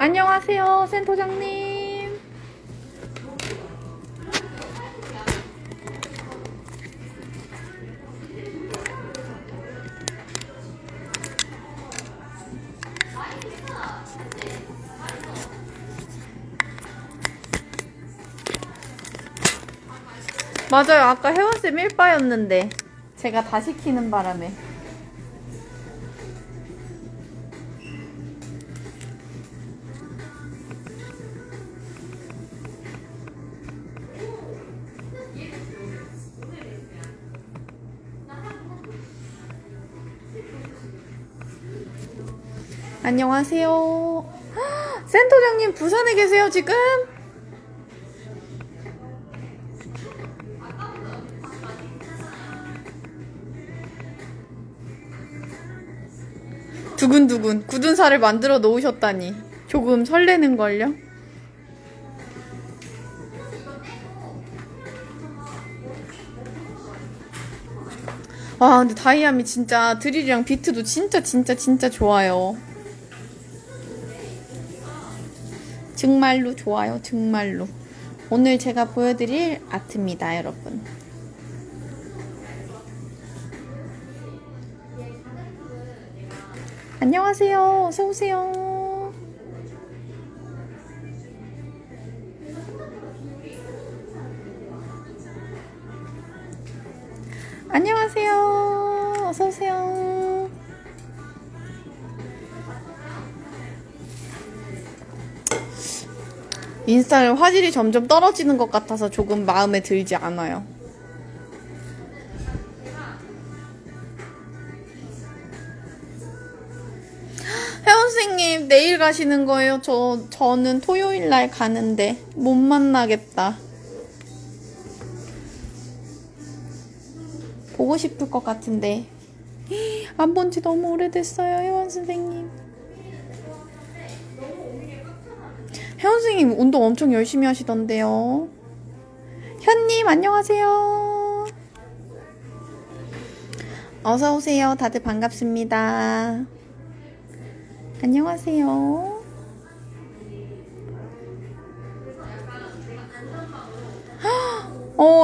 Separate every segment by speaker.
Speaker 1: 안녕하세요, 센터장님. 맞아요. 아까 혜원쌤 1바였는데 제가 다 시키는 바람에. 안녕하세요. 센터장님 부산에 계세요 지금? 두근두근 굳은 살을 만들어 놓으셨다니 조금 설레는걸요? 와 근데 다이아미 진짜 드릴이랑 비트도 진짜 좋아요. 정말로 좋아요. 정말로. 오늘 제가 보여드릴 아트입니다 여러분. 안녕하세요. 어서오세요. 안녕하세요. 어서오세요. 인스타는 화질이 점점 떨어지는 것 같아서 조금 마음에 들지 않아요. 혜원생님 내일 가시는 거예요? 저는 토요일 날 가는데 못 만나겠다. 보고 싶을 것 같은데 안 본 지 너무 오래됐어요. 혜원 선생님. 혜원 선생님 운동 엄청 열심히 하시던데요. 현님 안녕하세요. 어서오세요. 다들 반갑습니다. 안녕하세요.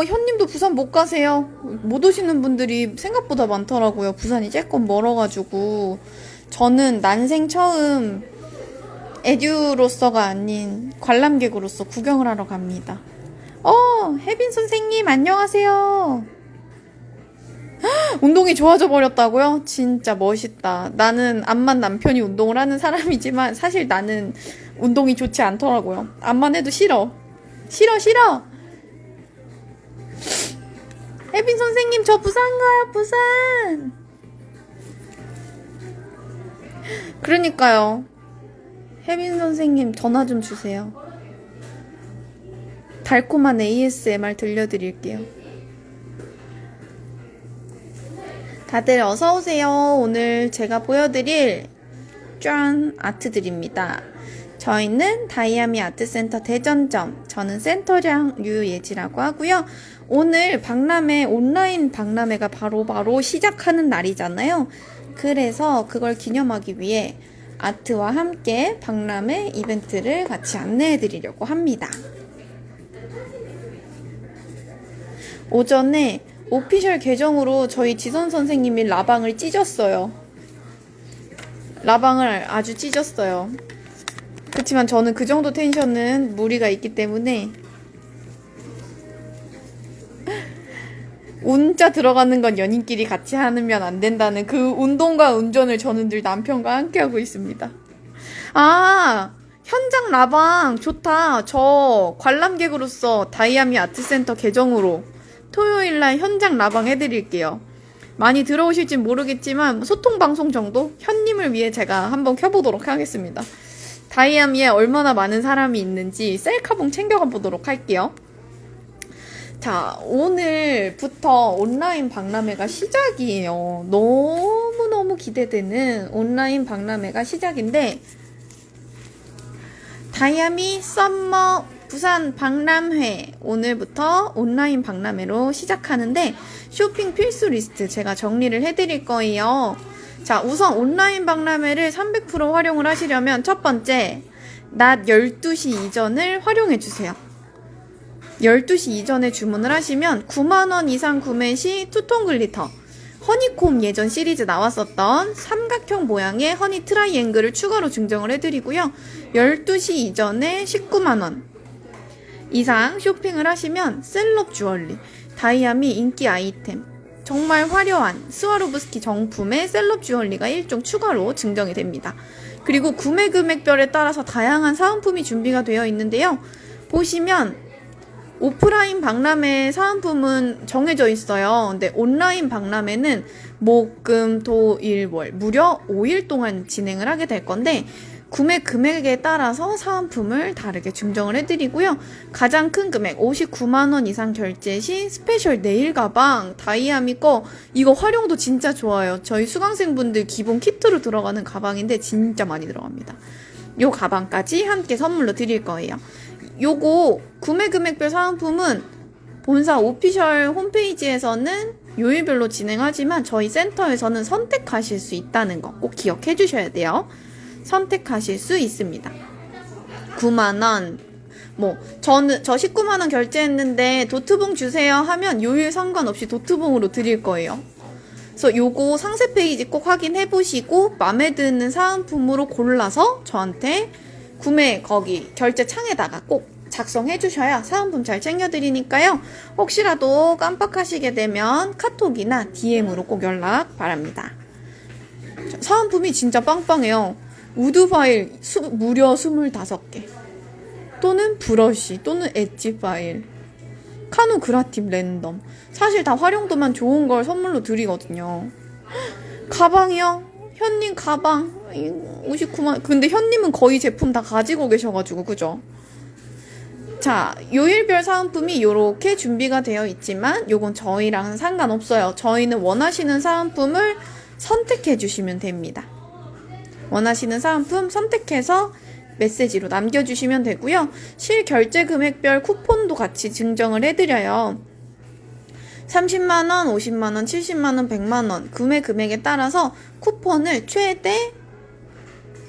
Speaker 1: 현님도 부산 못 가세요. 못 오시는 분들이 생각보다 많더라고요. 부산이 조금 멀어가지고. 저는 난생 처음 에듀로서가 아닌 관람객으로서 구경을 하러 갑니다. 혜빈 선생님 안녕하세요. 운동이 좋아져 버렸다고요? 진짜 멋있다. 나는 암만 남편이 운동을 하는 사람이지만 사실 나는 운동이 좋지 않더라고요. 암만 해도 싫어. 싫어. 혜빈 선생님 저 부산 가요. 부산. 그러니까요. 혜빈 선생님 전화 좀 주세요. 달콤한 ASMR 들려드릴게요. 다들 어서오세요. 오늘 제가 보여드릴 짠 아트들입니다. 저희는 다이아미 아트센터 대전점, 저는 센터장 류예지라고 하고요. 오늘 박람회, 온라인 박람회가 바로 시작하는 날이잖아요. 그래서 그걸 기념하기 위해 아트와 함께 박람회 이벤트를 같이 안내해 드리려고 합니다. 오전에 오피셜 계정으로 저희 지선 선생님이 라방을 찢었어요. 라방을 아주 찢었어요. 그렇지만 저는 그 정도 텐션은 무리가 있기 때문에 운자 들어가는 건 연인끼리 같이 하면 안 된다는 그 운동과 운전을 저는 늘 남편과 함께 하고 있습니다. 현장 라방 좋다. 저 관람객으로서 다이아미 아트센터 계정으로 토요일날 현장 라방 해드릴게요. 많이 들어오실진 모르겠지만 소통방송 정도? 현님을 위해 제가 한번 켜보도록 하겠습니다. 다이아미에 얼마나 많은 사람이 있는지 셀카봉 챙겨가 보도록 할게요. 자, 오늘부터 온라인 박람회가 시작이에요. 너무너무 기대되는 온라인 박람회가 시작인데 다이아미 썸머 부산 박람회 오늘부터 온라인 박람회로 시작하는데 쇼핑 필수 리스트 제가 정리를 해드릴 거예요. 자, 우선 온라인 박람회를 300% 활용을 하시려면 첫 번째 낮 12시 이전을 활용해주세요. 12시 이전에 주문을 하시면 9만원 이상 구매 시 투톤 글리터, 허니콤 예전 시리즈 나왔었던 삼각형 모양의 허니 트라이앵글을 추가로 증정을 해드리고요. 12시 이전에 19만원 이상 쇼핑을 하시면 셀럽 주얼리, 다이아미 인기 아이템, 정말 화려한 스와로브스키 정품의 셀럽 주얼리가 1종 추가로 증정이 됩니다. 그리고 구매 금액별에 따라서 다양한 사은품이 준비가 되어 있는데요. 보시면 오프라인 박람회 사은품은 정해져 있어요. 근데 온라인 박람회는 목, 금, 토, 일, 월 무려 5일 동안 진행을 하게 될 건데 구매 금액에 따라서 사은품을 다르게 증정을 해드리고요. 가장 큰 금액 59만원 이상 결제 시 스페셜 네일 가방 다이아미 거, 이거 활용도 진짜 좋아요. 저희 수강생분들 기본 키트로 들어가는 가방인데 진짜 많이 들어갑니다. 요 가방까지 함께 선물로 드릴 거예요. 요거 구매 금액별 사은품은 본사 오피셜 홈페이지에서는 요일별로 진행하지만 저희 센터에서는 선택하실 수 있다는 거 꼭 기억해 주셔야 돼요. 선택하실 수 있습니다. 9만원, 저 19만원 결제했는데 도트봉 주세요 하면 요일 상관없이 도트봉으로 드릴 거예요. 그래서 요거 상세 페이지 꼭 확인해 보시고 마음에 드는 사은품으로 골라서 저한테 구매 거기 결제 창에다가 꼭 작성해 주셔야 사은품 잘 챙겨드리니까요. 혹시라도 깜빡하시게 되면 카톡이나 DM으로 꼭 연락 바랍니다. 사은품이 진짜 빵빵해요. 우드 파일 무려 25개, 또는 브러쉬, 또는 엣지 파일, 카누 그라팁 랜덤, 사실 다 활용도만 좋은 걸 선물로 드리거든요. 가방이요? 현님 가방 59만. 근데 현님은 거의 제품 다 가지고 계셔가지고 그죠? 자, 요일별 사은품이 요렇게 준비가 되어 있지만 요건 저희랑은 상관없어요. 저희는 원하시는 사은품을 선택해 주시면 됩니다. 원하시는 사은품 선택해서 메시지로 남겨주시면 되고요. 실결제 금액별 쿠폰도 같이 증정을 해드려요. 30만원, 50만원, 70만원, 100만원 구매 금액에 따라서 쿠폰을 최대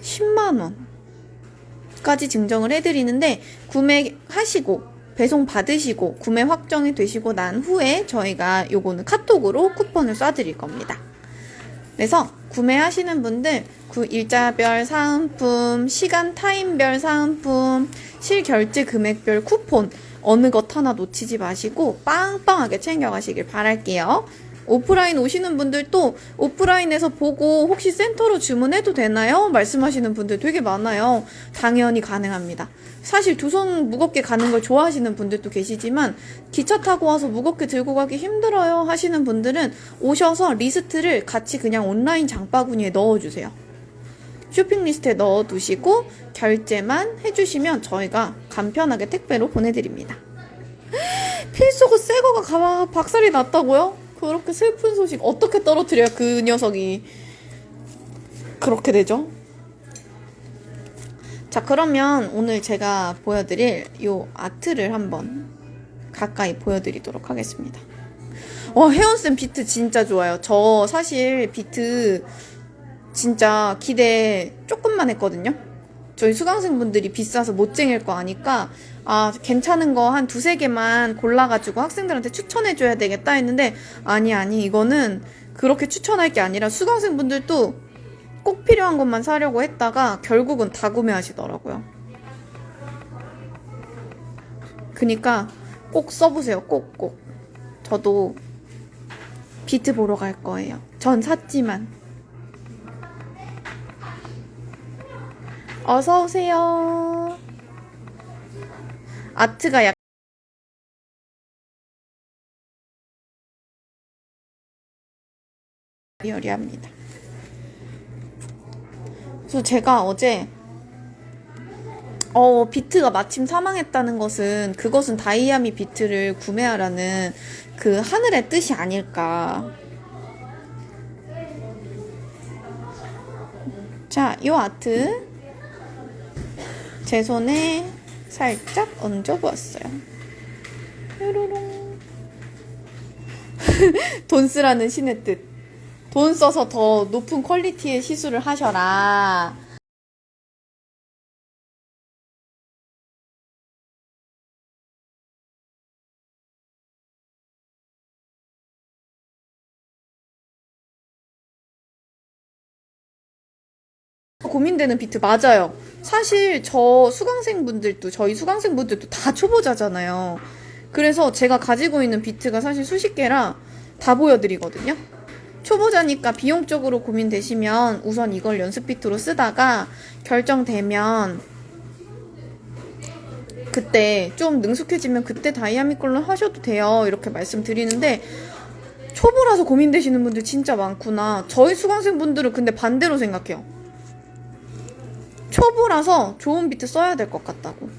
Speaker 1: 10만원까지 증정을 해드리는데 구매하시고 배송 받으시고 구매 확정이 되시고 난 후에 저희가 요거는 카톡으로 쿠폰을 쏴드릴 겁니다. 그래서 구매하시는 분들 일자별 사은품, 시간 타임별 사은품, 실결제 금액별 쿠폰 어느 것 하나 놓치지 마시고 빵빵하게 챙겨가시길 바랄게요. 오프라인 오시는 분들도 오프라인에서 보고 혹시 센터로 주문해도 되나요? 말씀하시는 분들 되게 많아요. 당연히 가능합니다. 사실 두 손 무겁게 가는 걸 좋아하시는 분들도 계시지만 기차 타고 와서 무겁게 들고 가기 힘들어요 하시는 분들은 오셔서 리스트를 같이 그냥 온라인 장바구니에 넣어주세요. 쇼핑 리스트에 넣어두시고 결제만 해주시면 저희가 간편하게 택배로 보내드립니다. 필수고 새거가 박살이 났다고요? 그렇게 슬픈 소식 어떻게 떨어뜨려야 그 녀석이 그렇게 되죠? 자, 그러면 오늘 제가 보여드릴 요 아트를 한번 가까이 보여드리도록 하겠습니다. 혜원쌤 비트 진짜 좋아요. 저 사실 비트 진짜 기대 조금만 했거든요. 저희 수강생분들이 비싸서 못 쟁일 거 아니까 괜찮은 거 한 2-3개만 골라가지고 학생들한테 추천해줘야 되겠다 했는데 아니 이거는 그렇게 추천할 게 아니라 수강생분들도 꼭 필요한 것만 사려고 했다가 결국은 다 구매하시더라고요. 그니까 꼭 써보세요. 꼭. 저도 비트 보러 갈 거예요. 전 샀지만. 어서오세요. 아트가 약간 리얼리합니다. 그래서 제가 어제 비트가 마침 사망했다는 그것은 다이아미 비트를 구매하라는 그 하늘의 뜻이 아닐까. 자, 요 아트 제 손에 살짝 얹어보았어요. 뾰로롱. 돈 쓰라는 신의 뜻. 돈 써서 더 높은 퀄리티의 시술을 하셔라. 고민되는 비트 맞아요. 사실 저희 수강생분들도 다 초보자잖아요. 그래서 제가 가지고 있는 비트가 사실 수십 개라 다 보여드리거든요. 초보자니까 비용적으로 고민되시면 우선 이걸 연습 비트로 쓰다가 결정되면 그때 좀 능숙해지면 그때 다이아미 걸로 하셔도 돼요. 이렇게 말씀드리는데 초보라서 고민되시는 분들 진짜 많구나. 저희 수강생분들은 근데 반대로 생각해요. 초보라서 좋은 비트 써야 될 것 같다고.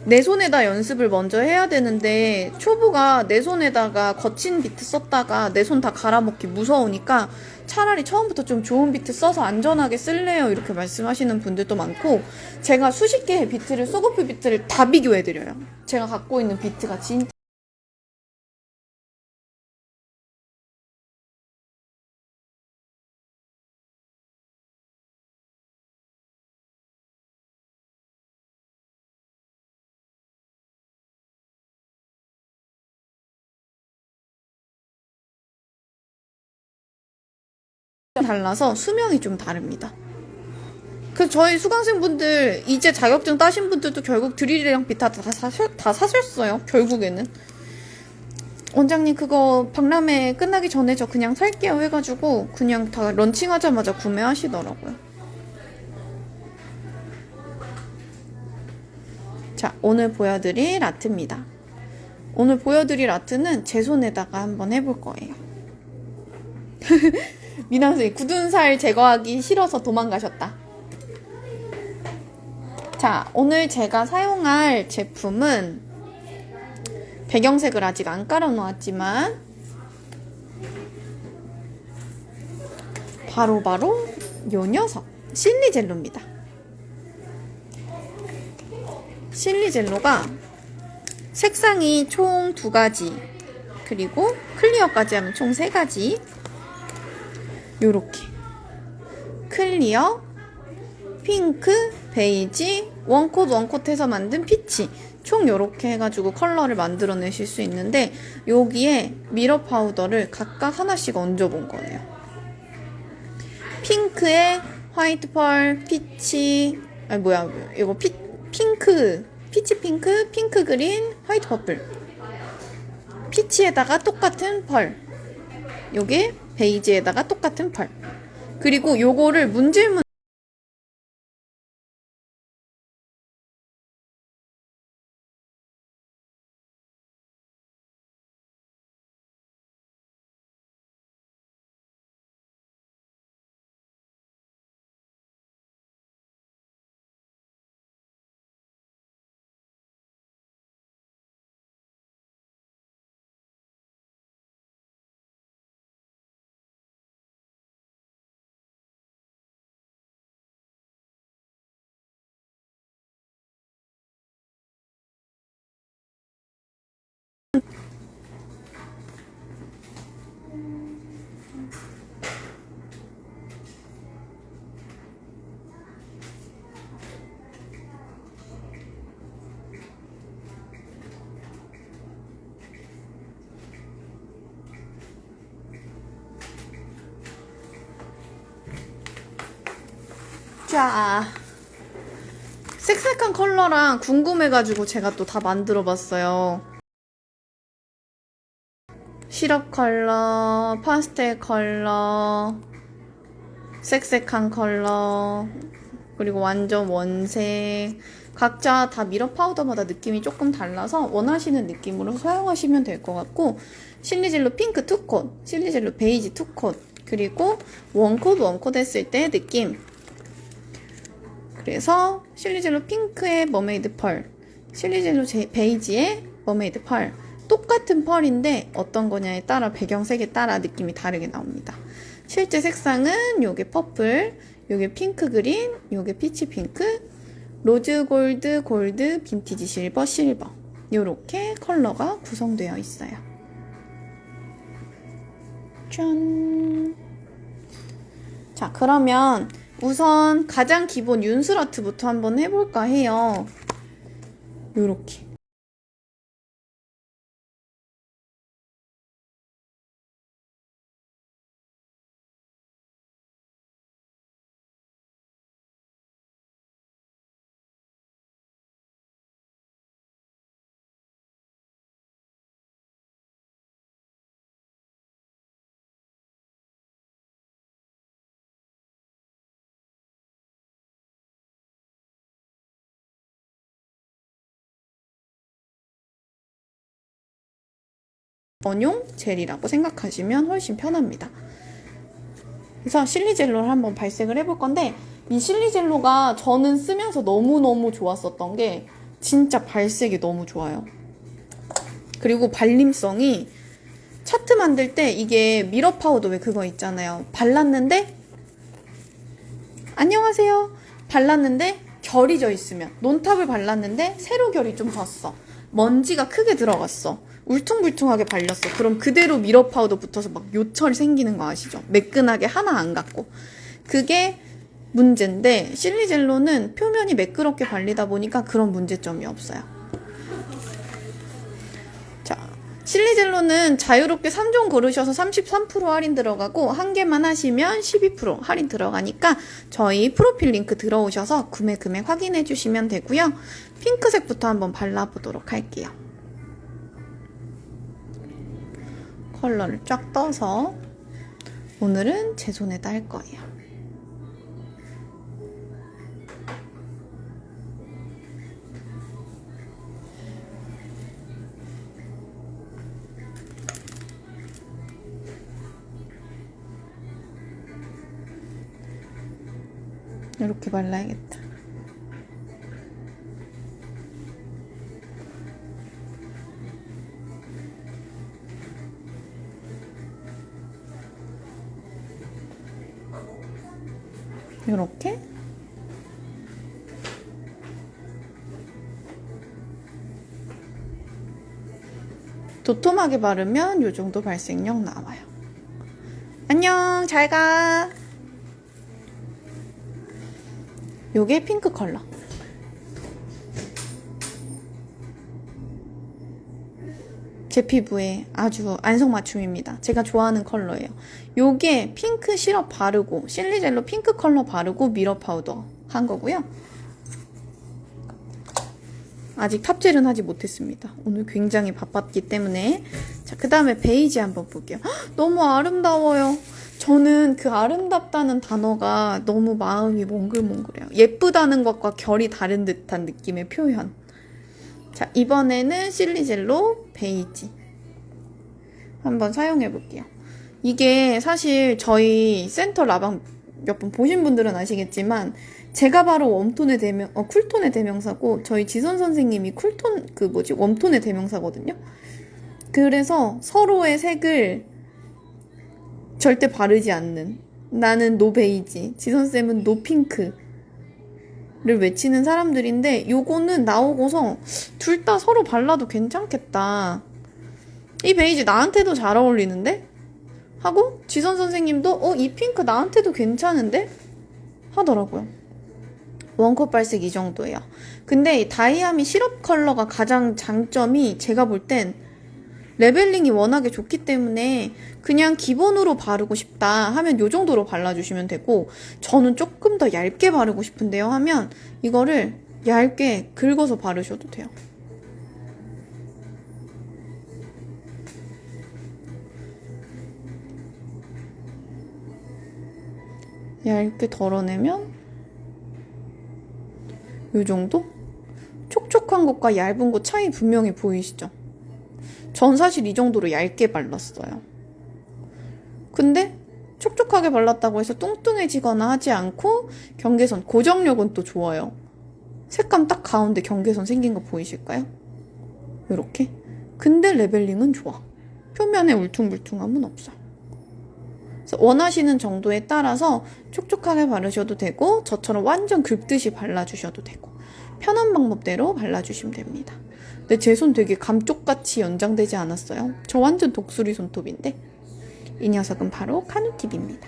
Speaker 1: 내 손에다 연습을 먼저 해야 되는데 초보가 내 손에다가 거친 비트 썼다가 내 손 다 갈아먹기 무서우니까 차라리 처음부터 좀 좋은 비트 써서 안전하게 쓸래요 이렇게 말씀하시는 분들도 많고, 제가 수십 개의 비트를 소고프 비트를 다 비교해드려요. 제가 갖고 있는 비트가 진짜 달라서 수명이 좀 다릅니다. 그 저희 수강생분들 이제 자격증 따신 분들도 결국 드릴이랑 비타 다 사셨어요. 결국에는 원장님 그거 박람회 끝나기 전에 저 그냥 살게요 해가지고 그냥 다 런칭하자마자 구매하시더라고요. 자, 오늘 보여드릴 아트입니다. 오늘 보여드릴 아트는 제 손에다가 한번 해볼 거예요. 미나 선생님 굳은 살 제거하기 싫어서 도망가셨다. 자, 오늘 제가 사용할 제품은 배경색을 아직 안 깔아놓았지만 바로 요 녀석 실리젤로입니다. 실리젤로가 색상이 총 2가지, 그리고 클리어까지 하면 총 3가지. 요렇게 클리어, 핑크, 베이지, 원콧 해서 만든 피치, 총 요렇게 해가지고 컬러를 만들어내실 수 있는데, 여기에 미러 파우더를 각각 하나씩 얹어본 거예요. 핑크에 화이트 펄, 피치, 이거 핑크, 피치 핑크, 핑크 그린, 화이트 퍼플. 피치에다가 똑같은 펄, 요게 베이지에다가 똑같은 펄. 그리고 요거를 문질문 자, 색색한 컬러랑 궁금해가지고 제가 또 다 만들어봤어요. 시럽 컬러, 파스텔 컬러, 색색한 컬러, 그리고 완전 원색. 각자 다 미러 파우더마다 느낌이 조금 달라서 원하시는 느낌으로 사용하시면 될 것 같고, 실리젤로 핑크 2콧, 실리젤로 베이지 2콧, 그리고 원콧 했을 때 느낌. 그래서 실리젤로 핑크의 머메이드 펄, 실리젤로 베이지의 머메이드 펄, 똑같은 펄인데 어떤 거냐에 따라 배경색에 따라 느낌이 다르게 나옵니다. 실제 색상은 요게 퍼플, 요게 핑크 그린, 요게 피치 핑크, 로즈 골드, 골드, 빈티지 실버, 실버, 요렇게 컬러가 구성되어 있어요. 짠! 자, 그러면 우선 가장 기본 윤슬 아트부터 한번 해볼까 해요. 요렇게 전용 젤이라고 생각하시면 훨씬 편합니다. 그래서 실리젤로를 한번 발색을 해볼 건데, 이 실리젤로가 저는 쓰면서 너무너무 좋았었던 게 진짜 발색이 너무 좋아요. 그리고 발림성이 차트 만들 때 이게 미러 파우더 왜 그거 있잖아요. 발랐는데 안녕하세요. 발랐는데 결이 져 있으면, 논탑을 발랐는데 세로 결이 좀 졌어. 먼지가 크게 들어갔어. 울퉁불퉁하게 발렸어. 그럼 그대로 미러 파우더 붙어서 막 요철 생기는 거 아시죠? 매끈하게 하나 안 갖고. 그게 문제인데 실리젤로는 표면이 매끄럽게 발리다 보니까 그런 문제점이 없어요. 자, 실리젤로는 자유롭게 3종 고르셔서 33% 할인 들어가고 한 개만 하시면 12% 할인 들어가니까 저희 프로필 링크 들어오셔서 구매 금액 확인해 주시면 되고요. 핑크색부터 한번 발라보도록 할게요. 컬러를 쫙 떠서 오늘은 제 손에다 할 거예요. 이렇게 발라야겠다. 이렇게 도톰하게 바르면 이 정도 발색력 나와요. 안녕, 잘 가. 요게 핑크 컬러. 제 피부에 아주 안성맞춤입니다. 제가 좋아하는 컬러예요. 요게 핑크 시럽 바르고 실리젤로 핑크 컬러 바르고 미러 파우더 한 거고요. 아직 탑젤은 하지 못했습니다. 오늘 굉장히 바빴기 때문에. 자, 그 다음에 베이지 한번 볼게요. 헉, 너무 아름다워요. 저는 그 아름답다는 단어가 너무 마음이 몽글몽글해요. 예쁘다는 것과 결이 다른 듯한 느낌의 표현. 자, 이번에는 실리젤로 베이지 한번 사용해 볼게요. 이게 사실 저희 센터 라방 몇 번 보신 분들은 아시겠지만 제가 바로 웜톤의 쿨톤의 대명사고 저희 지선 선생님이 웜톤의 대명사거든요. 그래서 서로의 색을 절대 바르지 않는, 나는 노 베이지, 지선쌤은 노 핑크 를 외치는 사람들인데, 요거는 나오고서 둘 다 서로 발라도 괜찮겠다. 이 베이지 나한테도 잘 어울리는데? 하고 지선 선생님도 이 핑크 나한테도 괜찮은데? 하더라고요. 원컷 발색 이 정도예요. 근데 이 다이아미 시럽 컬러가 가장 장점이 제가 볼 땐 레벨링이 워낙에 좋기 때문에 그냥 기본으로 바르고 싶다 하면 이 정도로 발라주시면 되고, 저는 조금 더 얇게 바르고 싶은데요 하면 이거를 얇게 긁어서 바르셔도 돼요. 얇게 덜어내면 이 정도? 촉촉한 것과 얇은 것 차이 분명히 보이시죠? 전 사실 이 정도로 얇게 발랐어요. 근데 촉촉하게 발랐다고 해서 뚱뚱해지거나 하지 않고 경계선, 고정력은 또 좋아요. 색감 딱 가운데 경계선 생긴 거 보이실까요? 이렇게. 근데 레벨링은 좋아. 표면에 울퉁불퉁함은 없어. 그래서 원하시는 정도에 따라서 촉촉하게 바르셔도 되고 저처럼 완전 긁듯이 발라주셔도 되고 편한 방법대로 발라주시면 됩니다. 근데 제 손 되게 감쪽같이 연장되지 않았어요? 저 완전 독수리 손톱인데. 이 녀석은 바로 카누팁입니다.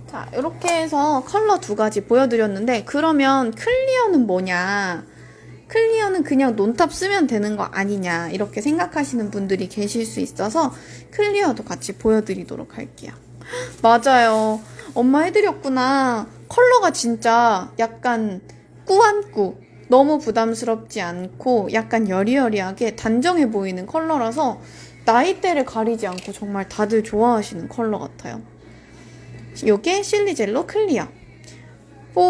Speaker 1: 자, 이렇게 해서 컬러 2가지 보여드렸는데, 그러면 클리어는 뭐냐? 클리어는 그냥 논탑 쓰면 되는 거 아니냐, 이렇게 생각하시는 분들이 계실 수 있어서 클리어도 같이 보여드리도록 할게요. 맞아요. 엄마 해드렸구나. 컬러가 진짜 약간 꾸안꾸, 너무 부담스럽지 않고 약간 여리여리하게 단정해 보이는 컬러라서 나이대를 가리지 않고 정말 다들 좋아하시는 컬러 같아요. 요게 실리젤로 클리어.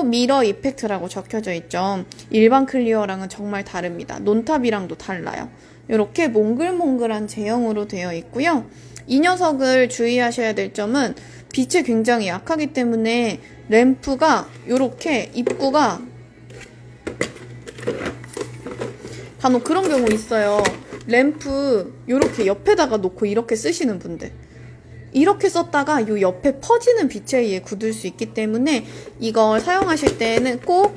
Speaker 1: 미러 이펙트라고 적혀져 있죠. 일반 클리어랑은 정말 다릅니다. 논탑이랑도 달라요. 이렇게 몽글몽글한 제형으로 되어 있고요. 이 녀석을 주의하셔야 될 점은 빛에 굉장히 약하기 때문에 램프가 이렇게 입구가 간혹 그런 경우 있어요. 램프 이렇게 옆에다가 놓고 이렇게 쓰시는 분들, 이렇게 썼다가 요 옆에 퍼지는 빛에 의해 굳을 수 있기 때문에 이걸 사용하실 때는 꼭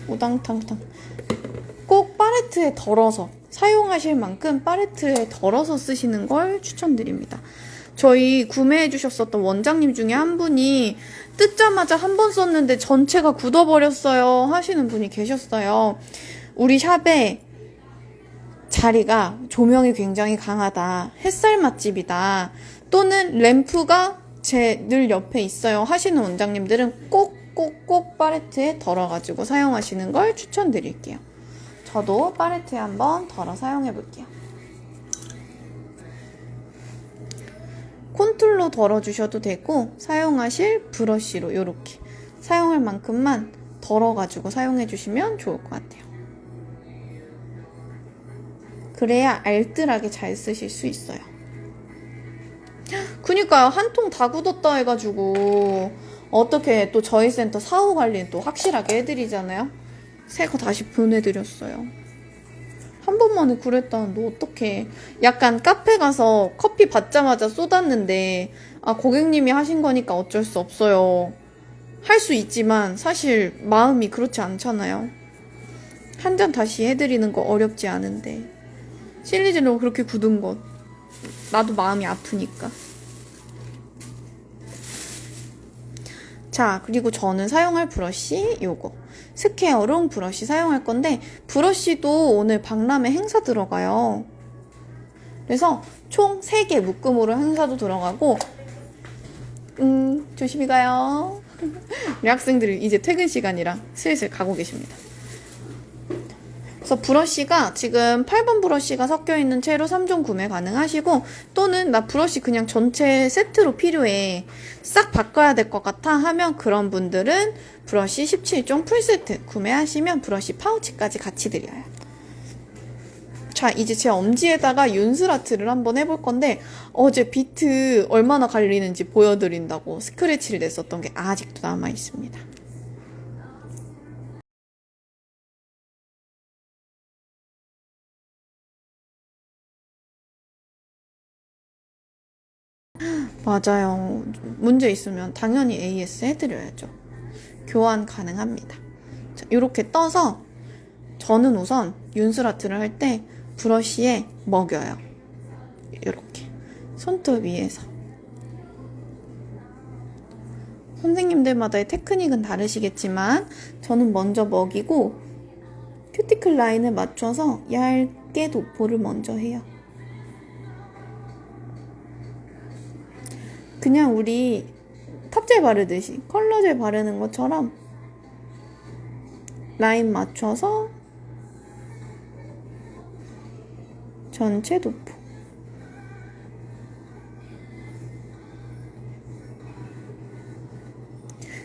Speaker 1: 오당탕탕 꼭 팔레트에 덜어서 사용하실 만큼 팔레트에 덜어서 쓰시는 걸 추천드립니다. 저희 구매해 주셨었던 원장님 중에 한 분이 뜯자마자 한 번 썼는데 전체가 굳어버렸어요 하시는 분이 계셨어요. 우리 샵에 자리가 조명이 굉장히 강하다, 햇살 맛집이다, 또는 램프가 제 늘 옆에 있어요 하시는 원장님들은 꼭 팔레트에 덜어가지고 사용하시는 걸 추천드릴게요. 저도 팔레트에 한번 덜어 사용해 볼게요. 콘툴로 덜어주셔도 되고 사용하실 브러쉬로 이렇게 사용할 만큼만 덜어가지고 사용해 주시면 좋을 것 같아요. 그래야 알뜰하게 잘 쓰실 수 있어요. 그니까요, 한 통 다 굳었다 해가지고 어떻게 또 저희 센터 사후 관리는 또 확실하게 해드리잖아요. 새 거 다시 보내드렸어요. 한 번만에 그랬다는데 어떡해. 약간 카페 가서 커피 받자마자 쏟았는데 고객님이 하신 거니까 어쩔 수 없어요. 할 수 있지만 사실 마음이 그렇지 않잖아요. 한 잔 다시 해드리는 거 어렵지 않은데 실리질로 그렇게 굳은 것 나도 마음이 아프니까. 자, 그리고 저는 사용할 브러쉬 요거 스퀘어롱 브러쉬 사용할 건데, 브러쉬도 오늘 박람회 행사 들어가요. 그래서 총 3개 묶음으로 행사도 들어가고, 조심히 가요. 우리 학생들이 이제 퇴근 시간이라 슬슬 가고 계십니다. 그래서 브러쉬가 지금 8번 브러쉬가 섞여있는 채로 3종 구매 가능하시고, 또는 나 브러쉬 그냥 전체 세트로 필요해, 싹 바꿔야 될 것 같아 하면 그런 분들은 브러쉬 17종 풀세트 구매하시면 브러쉬 파우치까지 같이 드려요. 자, 이제 제 엄지에다가 윤슬 아트를 한번 해볼 건데, 어제 비트 얼마나 갈리는지 보여드린다고 스크래치를 냈었던 게 아직도 남아있습니다. 맞아요. 문제 있으면 당연히 AS 해드려야죠. 교환 가능합니다. 자, 이렇게 떠서 저는 우선 윤슬 아트를 할 때 브러쉬에 먹여요. 이렇게 손톱 위에서. 선생님들마다의 테크닉은 다르시겠지만 저는 먼저 먹이고 큐티클 라인을 맞춰서 얇게 도포를 먼저 해요. 그냥 우리 탑젤 바르듯이 컬러젤 바르는 것처럼 라인 맞춰서 전체 도포.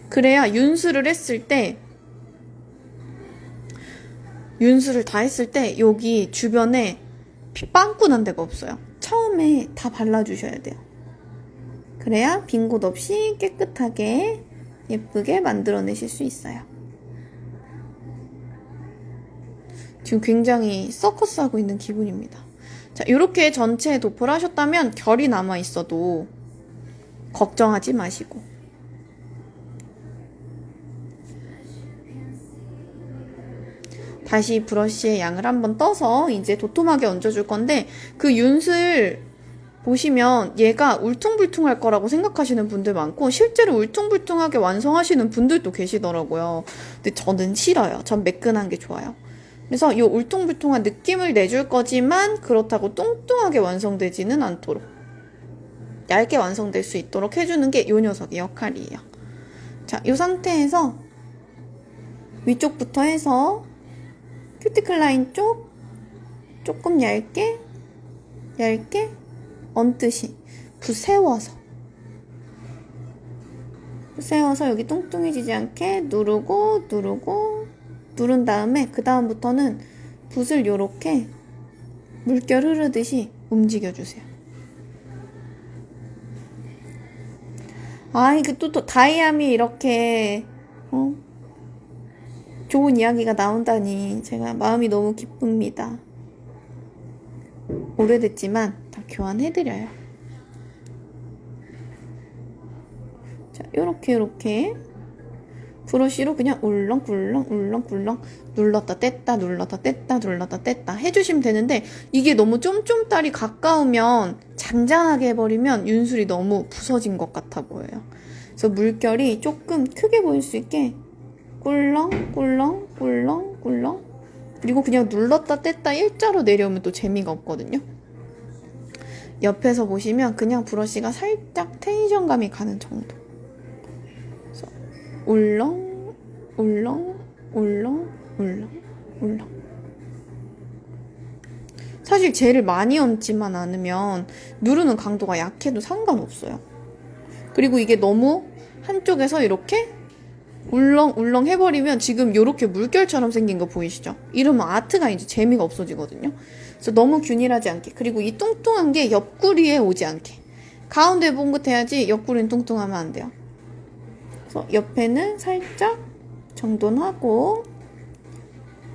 Speaker 1: 그래야 윤슬을 다 했을 때 여기 주변에 빵꾸 난 데가 없어요. 처음에 다 발라주셔야 돼요. 그래야 빈 곳 없이 깨끗하게 예쁘게 만들어내실 수 있어요. 지금 굉장히 서커스하고 있는 기분입니다. 자, 이렇게 전체 도포를 하셨다면 결이 남아 있어도 걱정하지 마시고, 다시 브러쉬의 양을 한번 떠서 이제 도톰하게 얹어줄 건데, 그 윤슬 보시면 얘가 울퉁불퉁할 거라고 생각하시는 분들 많고 실제로 울퉁불퉁하게 완성하시는 분들도 계시더라고요. 근데 저는 싫어요. 전 매끈한 게 좋아요. 그래서 이 울퉁불퉁한 느낌을 내줄 거지만 그렇다고 뚱뚱하게 완성되지는 않도록 얇게 완성될 수 있도록 해주는 게 이 녀석의 역할이에요. 자, 이 상태에서 위쪽부터 해서 큐티클 라인 쪽 조금 얇게 얹듯이 부세워서 세워서 여기 뚱뚱해지지 않게 누르고 누른 다음에 그 다음부터는 붓을 요렇게 물결 흐르듯이 움직여주세요. 아, 이게 또 다이아미 이렇게 좋은 이야기가 나온다니 제가 마음이 너무 기쁩니다. 오래됐지만 다 교환해드려요. 자, 요렇게 브러쉬로 그냥 울렁 눌렀다 뗐다 해주시면 되는데, 이게 너무 쫌쫌따리 가까우면 잔잔하게 해버리면 윤술이 너무 부서진 것 같아 보여요. 그래서 물결이 조금 크게 보일 수 있게 꿀렁 그리고 그냥 눌렀다 뗐다 일자로 내려오면 또 재미가 없거든요. 옆에서 보시면 그냥 브러쉬가 살짝 텐션감이 가는 정도. 그래서 울렁 사실 젤을 많이 얹지만 않으면 누르는 강도가 약해도 상관없어요. 그리고 이게 너무 한쪽에서 이렇게 울렁 해버리면 지금 이렇게 물결처럼 생긴 거 보이시죠? 이러면 아트가 이제 재미가 없어지거든요. 그래서 너무 균일하지 않게, 그리고 이 뚱뚱한 게 옆구리에 오지 않게 가운데 봉긋해야지 옆구리는 뚱뚱하면 안 돼요. 그래서 옆에는 살짝 정돈하고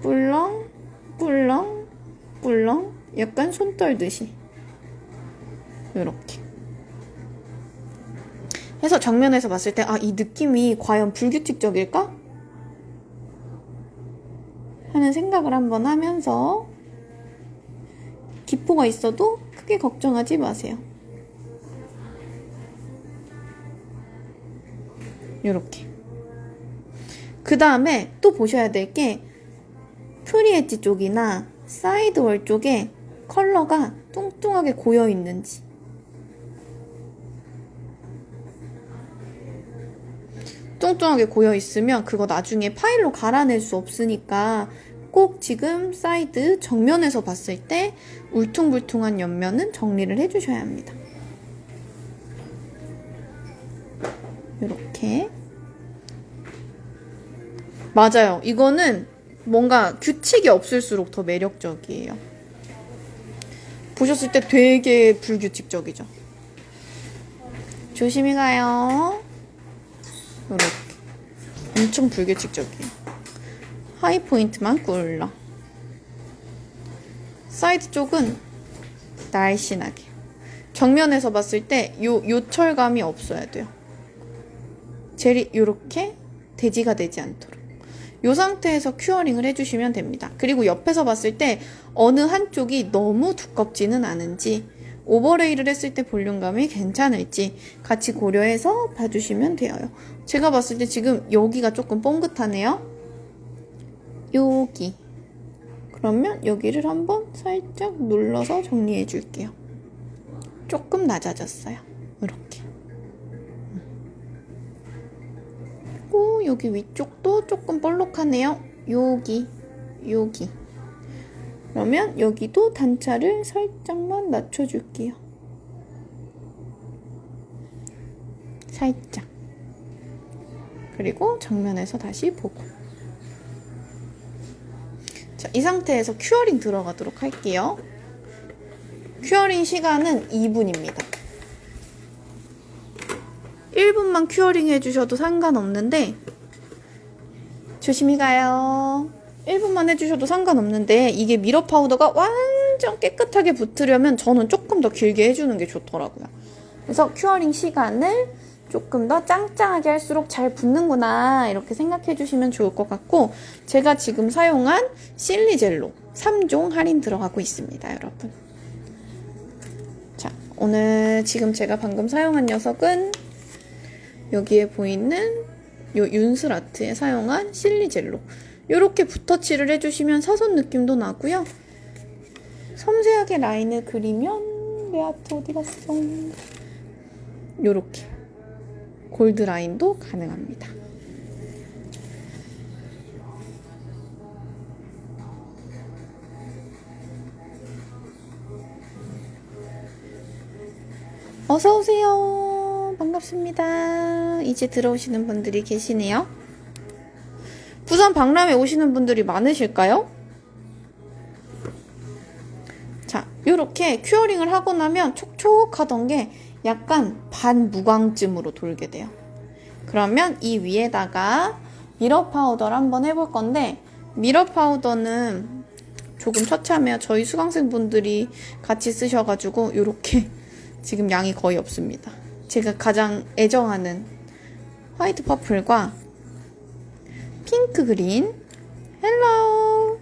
Speaker 1: 뿔렁 약간 손 떨듯이 이렇게 해서 정면에서 봤을 때 이 느낌이 과연 불규칙적일까? 하는 생각을 한번 하면서 기포가 있어도 크게 걱정하지 마세요. 이렇게. 그 다음에 또 보셔야 될 게 프리 엣지 쪽이나 사이드 월 쪽에 컬러가 뚱뚱하게 고여 있는지. 뚱뚱하게 고여 있으면 그거 나중에 파일로 갈아낼 수 없으니까 꼭 지금 사이드 정면에서 봤을 때 울퉁불퉁한 옆면은 정리를 해주셔야 합니다. 이렇게. 맞아요. 이거는 뭔가 규칙이 없을수록 더 매력적이에요. 보셨을 때 되게 불규칙적이죠. 조심히 가요. 이렇게 엄청 불규칙적이에요. 하이 포인트만 꿀러. 사이드 쪽은 날씬하게. 정면에서 봤을 때 요 철감이 없어야 돼요. 젤이 요렇게 대지가 되지 않도록. 이 상태에서 큐어링을 해주시면 됩니다. 그리고 옆에서 봤을 때 어느 한쪽이 너무 두껍지는 않은지, 오버레이를 했을 때 볼륨감이 괜찮을지 같이 고려해서 봐주시면 돼요. 제가 봤을 때 지금 여기가 조금 뽕긋하네요. 여기. 그러면 여기를 한번 살짝 눌러서 정리해 줄게요. 조금 낮아졌어요. 이렇게. 그리고 여기 위쪽도 조금 볼록하네요. 여기. 그러면 여기도 단차를 살짝만 낮춰줄게요. 살짝. 그리고 정면에서 다시 보고. 자, 이 상태에서 큐어링 들어가도록 할게요. 큐어링 시간은 2분입니다. 1분만 큐어링 해주셔도 상관없는데, 조심히 가요. 1분만 해주셔도 상관없는데, 이게 미러 파우더가 완전 깨끗하게 붙으려면 저는 조금 더 길게 해주는 게 좋더라고요. 그래서 큐어링 시간을 조금 더 짱짱하게 할수록 잘 붙는구나 이렇게 생각해 주시면 좋을 것 같고, 제가 지금 사용한 실리젤로 3종 할인 들어가고 있습니다, 여러분. 자, 오늘 지금 제가 방금 사용한 녀석은 여기에 보이는 요 윤슬 아트에 사용한 실리젤로. 이렇게 붓터치를 해주시면 사선 느낌도 나고요. 섬세하게 라인을 그리면 내 아트 어디 갔어? 요렇게 골드 라인도 가능합니다. 어서오세요. 반갑습니다. 이제 들어오시는 분들이 계시네요. 부산 박람회 오시는 분들이 많으실까요? 자, 요렇게 큐어링을 하고 나면 촉촉하던 게 약간 반무광쯤으로 돌게 돼요. 그러면 이 위에다가 미러 파우더를 한번 해볼 건데, 미러 파우더는 조금 처참해요. 저희 수강생분들이 같이 쓰셔가지고 요렇게 지금 양이 거의 없습니다. 제가 가장 애정하는 화이트 퍼플과 핑크 그린, 헬로우,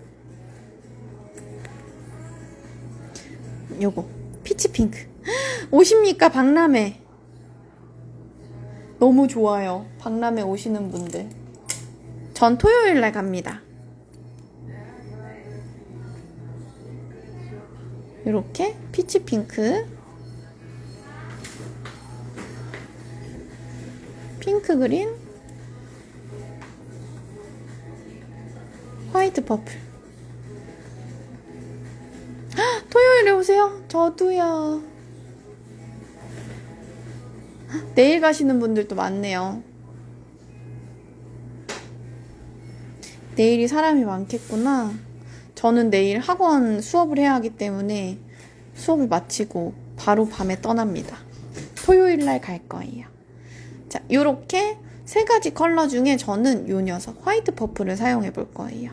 Speaker 1: 요거 피치 핑크. 오십니까 박람회? 너무 좋아요. 박람회 오시는 분들. 전 토요일날 갑니다. 이렇게 피치 핑크, 핑크 그린, 화이트 퍼플. 토요일에 오세요? 저도요. 내일 가시는 분들도 많네요. 내일이 사람이 많겠구나. 저는 내일 학원 수업을 해야 하기 때문에 수업을 마치고 바로 밤에 떠납니다. 토요일날 갈 거예요. 자, 요렇게 세 가지 컬러 중에 저는 요 녀석 화이트 퍼플을 사용해 볼 거예요.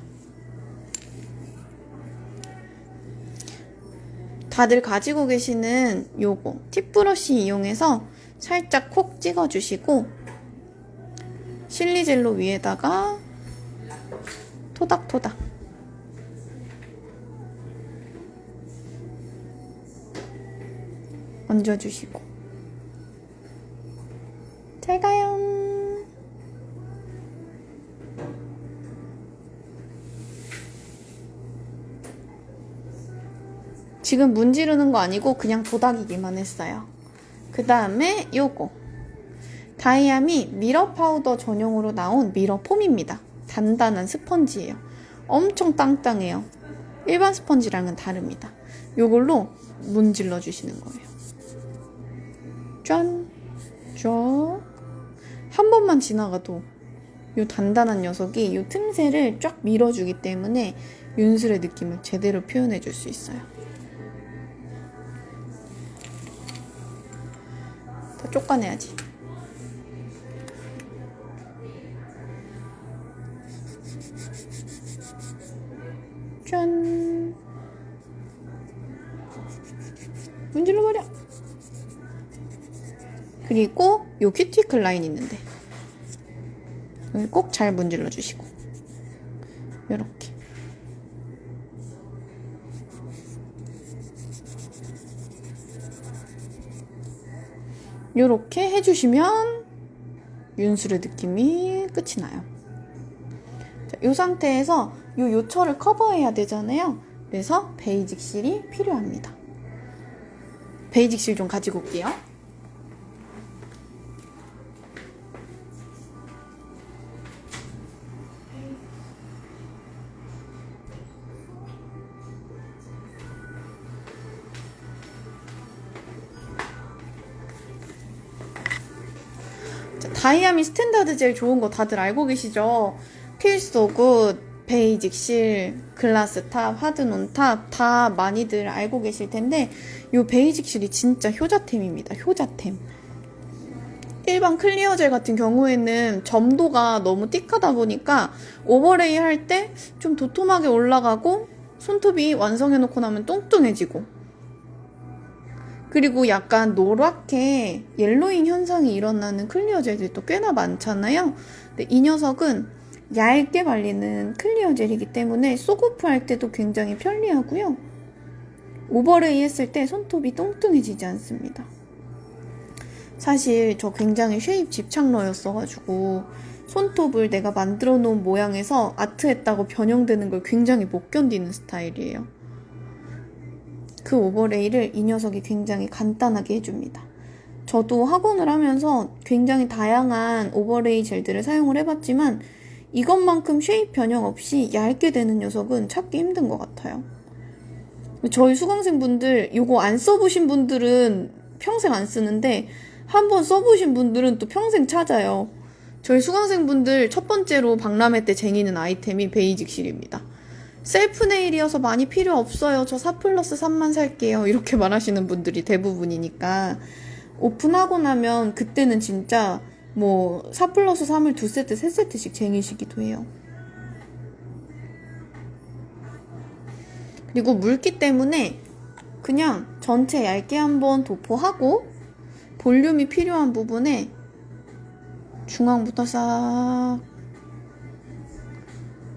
Speaker 1: 다들 가지고 계시는 요거 팁 브러쉬 이용해서 살짝 콕 찍어주시고 실리젤로 위에다가 토닥토닥 얹어주시고 잘 가요. 지금 문지르는 거 아니고 그냥 도닥이기만 했어요. 그 다음에 요거 다이아미 미러 파우더 전용으로 나온 미러 폼입니다. 단단한 스펀지예요. 엄청 땅땅해요. 일반 스펀지랑은 다릅니다. 요걸로 문질러 주시는 거예요. 짠! 쫙! 한 번만 지나가도 요 단단한 녀석이 요 틈새를 쫙 밀어주기 때문에 윤슬의 느낌을 제대로 표현해 줄 수 있어요. 더 쫓아내야지. 짠! 문질러버려! 그리고 요 큐티클 라인 있는데 여기 꼭 잘 문질러 주시고 요렇게 요렇게 해주시면 윤슬의 느낌이 끝이 나요. 자, 요 상태에서 요 요철을 커버해야 되잖아요. 그래서 베이직 실이 필요합니다. 베이직 실 좀 가지고 올게요. 다이아미 스탠다드 젤 좋은 거 다들 알고 계시죠? 필소 굿, 베이직 실, 글라스 탑, 하드논 탑 다 많이들 알고 계실 텐데 요 베이직 실이 진짜 효자템입니다. 효자템. 일반 클리어 젤 같은 경우에는 점도가 너무 띡하다 보니까 오버레이 할 때 좀 도톰하게 올라가고 손톱이 완성해놓고 나면 뚱뚱해지고 그리고 약간 노랗게 옐로잉 현상이 일어나는 클리어 젤들도 꽤나 많잖아요. 근데 이 녀석은 얇게 발리는 클리어 젤이기 때문에 쏘고프 할 때도 굉장히 편리하고요. 오버레이 했을 때 손톱이 뚱뚱해지지 않습니다. 사실 저 굉장히 쉐입 집착러였어가지고 손톱을 내가 만들어 놓은 모양에서 아트했다고 변형되는 걸 굉장히 못 견디는 스타일이에요. 그 오버레이를 이 녀석이 굉장히 간단하게 해줍니다. 저도 학원을 하면서 굉장히 다양한 오버레이 젤들을 사용을 해봤지만 이것만큼 쉐입 변형 없이 얇게 되는 녀석은 찾기 힘든 것 같아요. 저희 수강생분들 이거 안 써보신 분들은 평생 안 쓰는데 한번 써보신 분들은 또 평생 찾아요. 저희 수강생분들 첫 번째로 박람회 때 쟁이는 아이템이 베이직 실입니다. 셀프 네일이어서 많이 필요 없어요. 저 4+3만 살게요. 이렇게 말하시는 분들이 대부분이니까 오픈하고 나면 그때는 진짜 뭐 4+3을 2세트, 3세트씩 쟁이시기도 해요. 그리고 물기 때문에 그냥 전체 얇게 한번 도포하고 볼륨이 필요한 부분에 중앙부터 싹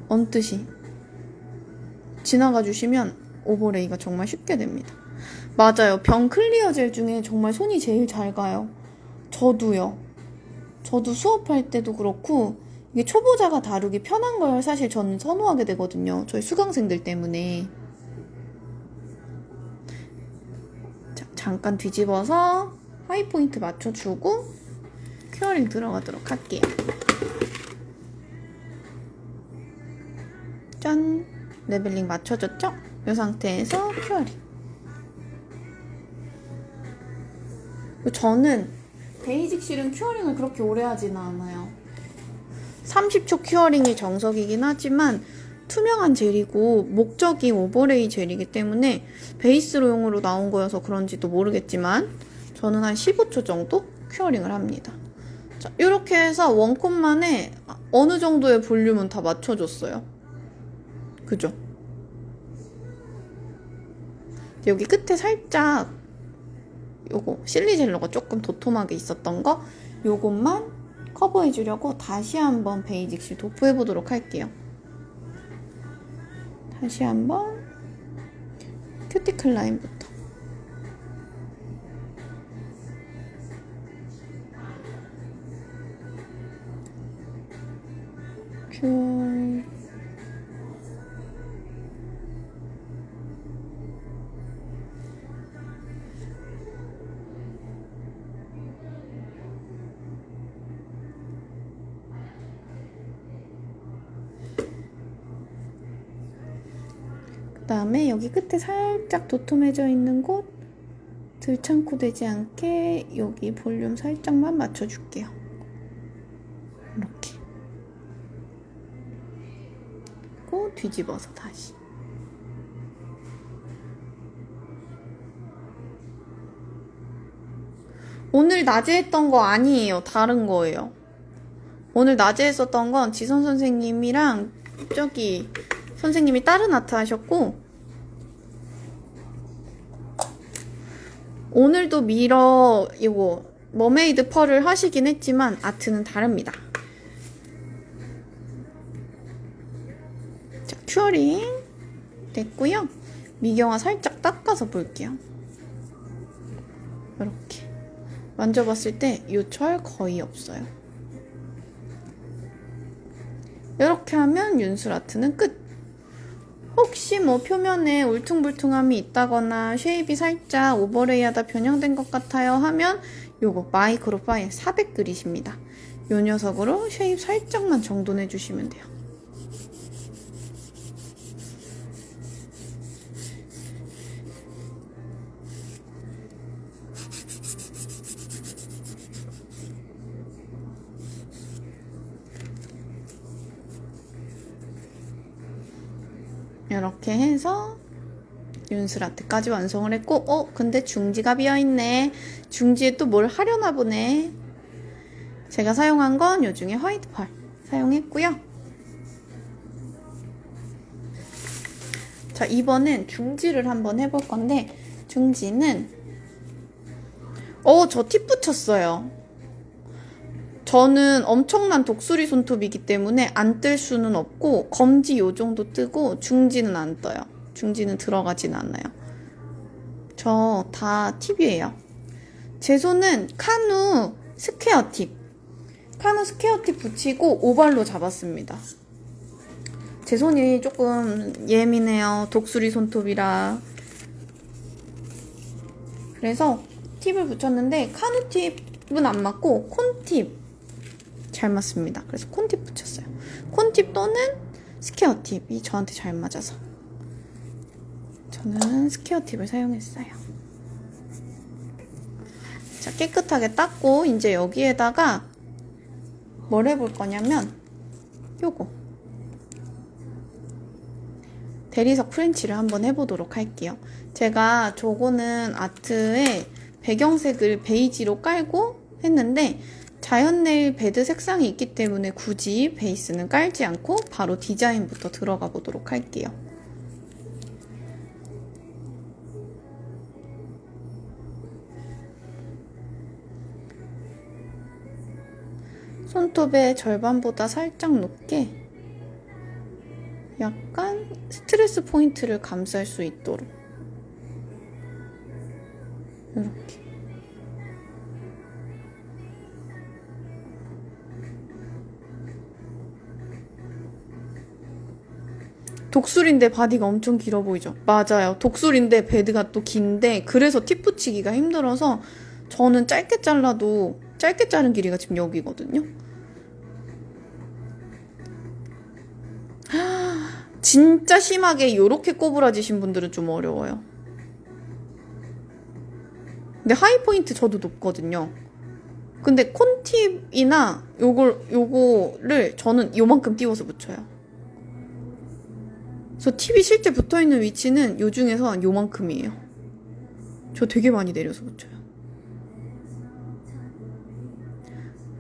Speaker 1: 얹듯이 지나가 주시면 오버레이가 정말 쉽게 됩니다. 맞아요. 병 클리어 젤 중에 정말 손이 제일 잘 가요. 저도요. 저도 수업할 때도 그렇고 이게 초보자가 다루기 편한 걸 사실 저는 선호하게 되거든요. 저희 수강생들 때문에. 자, 잠깐 뒤집어서 하이포인트 맞춰주고 큐어링 들어가도록 할게요. 짠! 레벨링 맞춰졌죠? 이 상태에서 큐어링. 저는 베이직 실은 큐어링을 그렇게 오래 하지는 않아요. 30초 큐어링이 정석이긴 하지만 투명한 젤이고 목적이 오버레이 젤이기 때문에 베이스로용으로 나온 거여서 그런지도 모르겠지만 저는 한 15초 정도 큐어링을 합니다. 자, 이렇게 해서 원콧만에 어느 정도의 볼륨은 다 맞춰줬어요. 그죠? 여기 끝에 살짝 요거 실리젤러가 조금 도톰하게 있었던 거 요것만 커버해주려고 다시 한번 베이직 실 도포해보도록 할게요. 다시 한번 큐티클 라인부터 큐 그 다음에 여기 끝에 살짝 도톰해져 있는 곳 들창코 되지 않게 여기 볼륨 살짝만 맞춰줄게요. 이렇게 그리고 뒤집어서 다시 오늘 낮에 했던 거 아니에요. 다른 거예요. 오늘 낮에 했었던 건 지선 선생님이랑 저기 선생님이 다른 아트 하셨고 오늘도 미러 이거 머메이드 펄을 하시긴 했지만 아트는 다릅니다. 자, 큐어링 됐고요. 미경화 살짝 닦아서 볼게요. 이렇게 만져봤을 때 요철 거의 없어요. 이렇게 하면 윤술 아트는 끝! 혹시 뭐 표면에 울퉁불퉁함이 있다거나 쉐입이 살짝 오버레이하다 변형된 것 같아요 하면 요거 마이크로 파일 400그릿입니다. 요 녀석으로 쉐입 살짝만 정돈해 주시면 돼요. 이렇게 해서 윤슬 아트까지 완성을 했고 근데 중지가 비어있네. 중지에 또 뭘 하려나 보네. 제가 사용한 건 요 중에 화이트 펄 사용했고요. 자, 이번엔 중지를 한번 해볼 건데 중지는 저 팁 붙였어요. 저는 엄청난 독수리 손톱이기 때문에 안 뜰 수는 없고 검지 요 정도 뜨고 중지는 안 떠요. 중지는 들어가진 않아요. 저 다 팁이에요. 제 손은 카누 스퀘어 팁. 카누 스퀘어 팁 붙이고 오발로 잡았습니다. 제 손이 조금 예민해요. 독수리 손톱이라. 그래서 팁을 붙였는데 카누 팁은 안 맞고 콘팁 잘 맞습니다. 그래서 콘팁 붙였어요. 콘팁 또는 스퀘어 팁이 저한테 잘 맞아서 저는 스퀘어 팁을 사용했어요. 자, 깨끗하게 닦고 이제 여기에다가 뭘 해볼 거냐면 요거 대리석 프렌치를 한번 해보도록 할게요. 제가 저거는 아트에 배경색을 베이지로 깔고 했는데 자연네일 베드 색상이 있기 때문에 굳이 베이스는 깔지 않고 바로 디자인부터 들어가 보도록 할게요. 손톱의 절반보다 살짝 높게 약간 스트레스 포인트를 감쌀 수 있도록 이렇게 독술인데 바디가 엄청 길어 보이죠? 맞아요. 독술인데 베드가 또 긴데 그래서 팁 붙이기가 힘들어서 저는 짧게 잘라도 짧게 자른 길이가 지금 여기거든요. 진짜 심하게 요렇게 꼬부라지신 분들은 좀 어려워요. 근데 하이포인트 저도 높거든요. 근데 콘팁이나 요거를 저는 요만큼 띄워서 붙여요. 그래서 팁이 실제 붙어있는 위치는 요 중에서 요만큼이에요. 저 되게 많이 내려서 붙여요.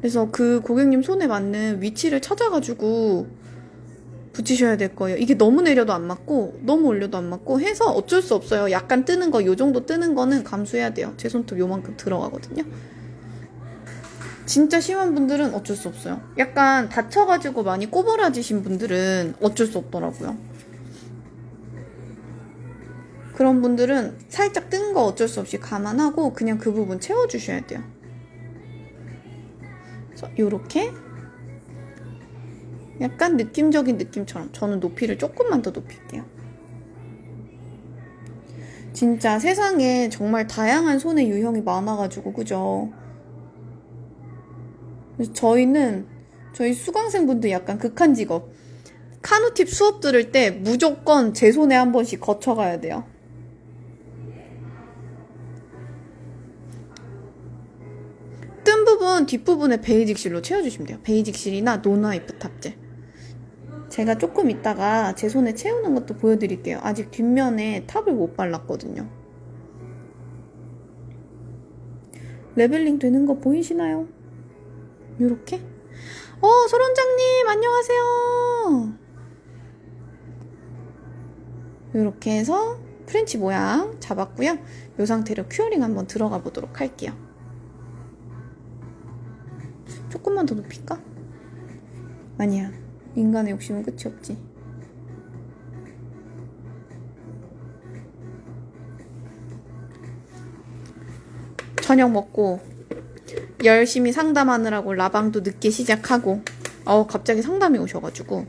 Speaker 1: 그래서 그 고객님 손에 맞는 위치를 찾아가지고 붙이셔야 될 거예요. 이게 너무 내려도 안 맞고 너무 올려도 안 맞고 해서 어쩔 수 없어요. 약간 뜨는 거, 요 정도 뜨는 거는 감수해야 돼요. 제 손톱 요만큼 들어가거든요. 진짜 심한 분들은 어쩔 수 없어요. 약간 다쳐가지고 많이 꼬부라지신 분들은 어쩔 수 없더라고요. 그런 분들은 살짝 뜬 거 어쩔 수 없이 감안하고 그냥 그 부분 채워주셔야 돼요. 그래서 요렇게 약간 느낌적인 느낌처럼 저는 높이를 조금만 더 높일게요. 진짜 세상에 정말 다양한 손의 유형이 많아가지고 그죠? 저희 수강생분들 약간 극한 직업 카누팁 수업 들을 때 무조건 제 손에 한 번씩 거쳐가야 돼요. 뜬 부분 뒷부분에 베이직 실로 채워주시면 돼요. 베이직 실이나 노나이프 탑재. 제가 조금 이따가 제 손에 채우는 것도 보여드릴게요. 아직 뒷면에 탑을 못 발랐거든요. 레벨링 되는 거 보이시나요? 요렇게? 설원장님 안녕하세요. 요렇게 해서 프렌치 모양 잡았고요. 요 상태로 큐어링 한번 들어가 보도록 할게요. 조금만 더 높일까? 아니야. 인간의 욕심은 끝이 없지. 저녁 먹고 열심히 상담하느라고 라방도 늦게 시작하고 갑자기 상담이 오셔가지고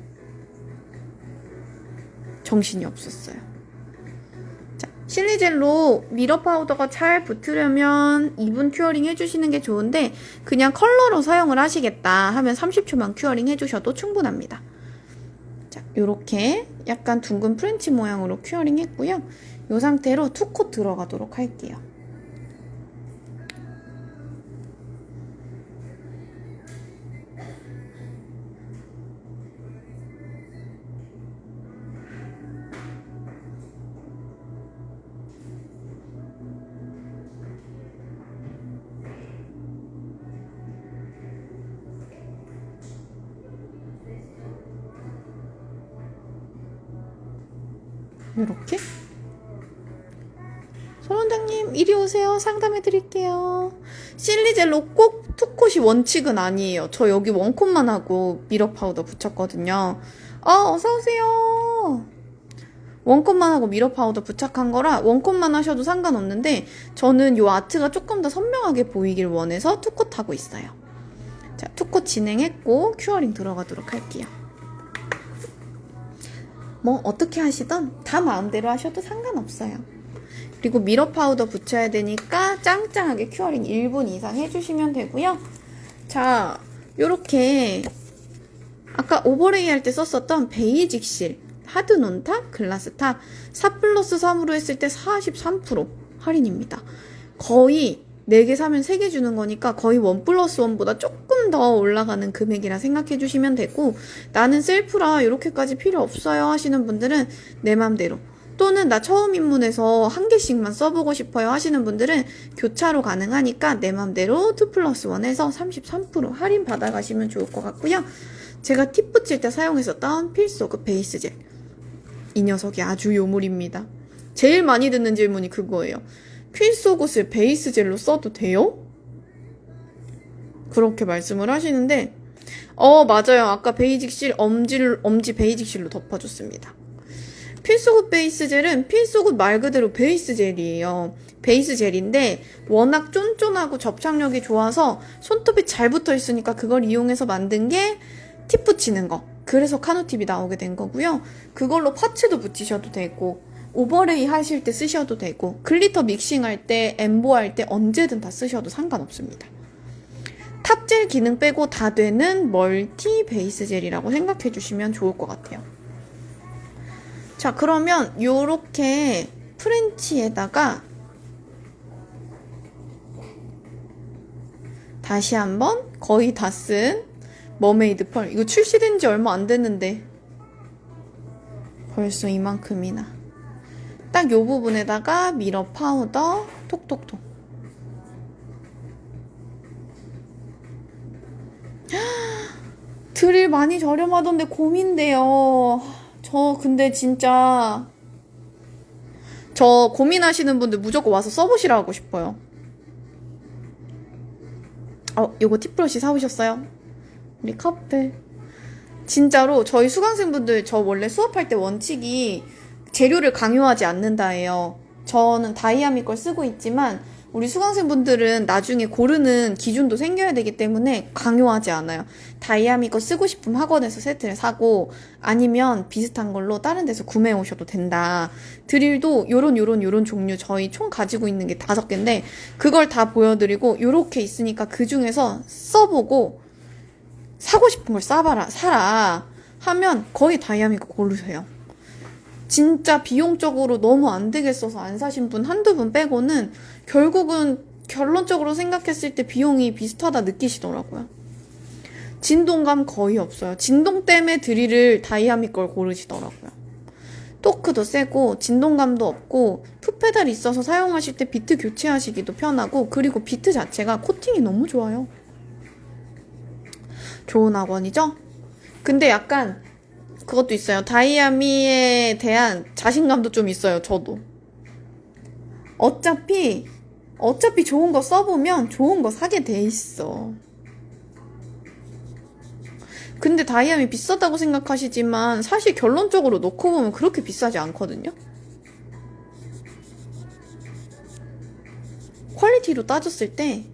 Speaker 1: 정신이 없었어요. 자, 실리젤로 미러 파우더가 잘 붙으려면 2분 큐어링 해주시는 게 좋은데 그냥 컬러로 사용을 하시겠다 하면 30초만 큐어링 해주셔도 충분합니다. 자, 요렇게 약간 둥근 프렌치 모양으로 큐어링 했고요. 요 상태로 투콧 들어가도록 할게요. 이렇게 손원장님 이리 오세요. 상담해 드릴게요. 실리젤로 꼭 투콧이 원칙은 아니에요. 저 여기 원콧만 하고 미러 파우더 붙였거든요. 어서오세요. 원콧만 하고 미러 파우더 부착한 거라 원콧만 하셔도 상관없는데 저는 요 아트가 조금 더 선명하게 보이길 원해서 투콧 하고 있어요. 자, 투콧 진행했고 큐어링 들어가도록 할게요. 뭐 어떻게 하시던 다 마음대로 하셔도 상관없어요. 그리고 미러 파우더 붙여야 되니까 짱짱하게 큐어링 1분 이상 해주시면 되고요. 자, 요렇게 아까 오버레이 할 때 썼었던 베이직 실 하드 논탑, 글라스 탑 4+3으로 했을 때 43% 할인입니다. 거의 4개 사면 3개 주는 거니까 거의 1+1보다 조금 더 올라가는 금액이라 생각해 주시면 되고, 나는 셀프라 이렇게까지 필요 없어요 하시는 분들은 내 맘대로, 또는 나 처음 입문해서 1개씩만 써보고 싶어요 하시는 분들은 교차로 가능하니까 내 맘대로 2+1에서 33% 할인 받아가시면 좋을 것 같고요. 제가 팁 붙일 때 사용했었던 필소그 베이스 젤, 이 녀석이 아주 요물입니다. 제일 많이 듣는 질문이 그거예요. 필소굿을 베이스 젤로 써도 돼요? 그렇게 말씀을 하시는데, 맞아요. 아까 베이직실 엄지 베이직실로 덮어줬습니다. 필소굿 베이스 젤은 필소굿 말 그대로 베이스 젤이에요. 베이스 젤인데 워낙 쫀쫀하고 접착력이 좋아서 손톱이 잘 붙어 있으니까 그걸 이용해서 만든 게 팁 붙이는 거. 그래서 카누팁이 나오게 된 거고요. 그걸로 파츠도 붙이셔도 되고, 오버레이 하실 때 쓰셔도 되고, 글리터 믹싱할 때, 엠보 할 때 언제든 다 쓰셔도 상관없습니다. 탑젤 기능 빼고 다 되는 멀티 베이스 젤이라고 생각해 주시면 좋을 것 같아요. 자, 그러면 요렇게 프렌치에다가 다시 한번 거의 다 쓴 머메이드 펄, 이거 출시된 지 얼마 안 됐는데 벌써 이만큼이나. 딱 요 부분에다가 미러 파우더 톡톡톡. 드릴 많이 저렴하던데 고민돼요. 근데 진짜 고민하시는 분들 무조건 와서 써보시라 하고 싶어요. 요거 팁브러쉬 사오셨어요? 우리 커플. 진짜로 저희 수강생분들, 저 원래 수업할 때 원칙이 재료를 강요하지 않는다예요. 저는 다이아미 걸 쓰고 있지만 우리 수강생분들은 나중에 고르는 기준도 생겨야 되기 때문에 강요하지 않아요. 다이아미 거 쓰고 싶으면 학원에서 세트를 사고, 아니면 비슷한 걸로 다른 데서 구매해 오셔도 된다. 드릴도 요런 종류 저희 총 가지고 있는 게 5개인데 그걸 다 보여드리고, 요렇게 있으니까 그 중에서 써보고 사고 싶은 걸 사라 하면 거의 다이아미 거 고르세요. 진짜 비용적으로 너무 안 되겠어서 안 사신 분 한두 분 빼고는 결국은 결론적으로 생각했을 때 비용이 비슷하다 느끼시더라고요. 진동감 거의 없어요. 진동 때문에 드릴을 다이아미 걸 고르시더라고요. 토크도 세고 진동감도 없고 풋페달이 있어서 사용하실 때 비트 교체하시기도 편하고, 그리고 비트 자체가 코팅이 너무 좋아요. 좋은 학원이죠? 근데 약간 그것도 있어요. 다이아미에 대한 자신감도 좀 있어요. 저도. 어차피 좋은 거 써보면 좋은 거 사게 돼 있어. 근데 다이아미 비싸다고 생각하시지만 사실 결론적으로 놓고 보면 그렇게 비싸지 않거든요. 퀄리티로 따졌을 때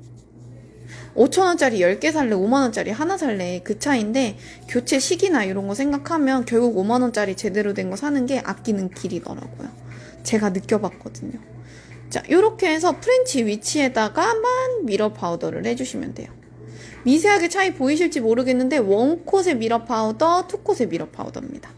Speaker 1: 5,000원짜리 10개 살래, 5만원짜리 하나 살래, 그 차이인데, 교체 시기나 이런 거 생각하면 결국 5만원짜리 제대로 된 거 사는 게 아끼는 길이더라고요. 제가 느껴봤거든요. 자, 요렇게 해서 프렌치 위치에다가만 미러 파우더를 해주시면 돼요. 미세하게 차이 보이실지 모르겠는데 원콧의 미러 파우더, 투콧의 미러 파우더입니다.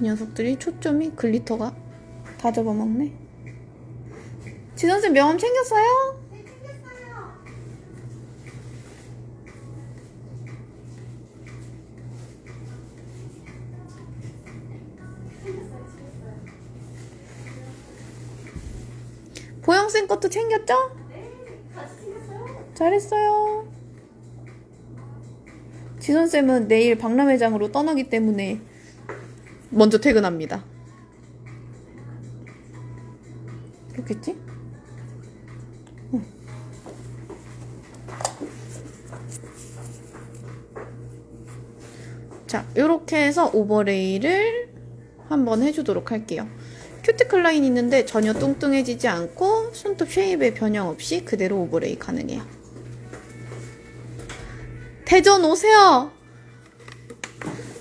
Speaker 1: 이 녀석들이 초점이 글리터가 다 잡아먹네. 지선쌤 명함 챙겼어요? 네, 챙겼어요. 보영쌤 것도 챙겼죠? 네, 같이 챙겼어요. 잘했어요. 지선쌤은 내일 박람회장으로 떠나기 때문에 먼저 퇴근합니다. 그렇겠지? 응. 자, 이렇게 해서 오버레이를 한번 해주도록 할게요. 큐티클 라인 있는데 전혀 뚱뚱해지지 않고 손톱 쉐입의 변형 없이 그대로 오버레이 가능해요. 대전 오세요!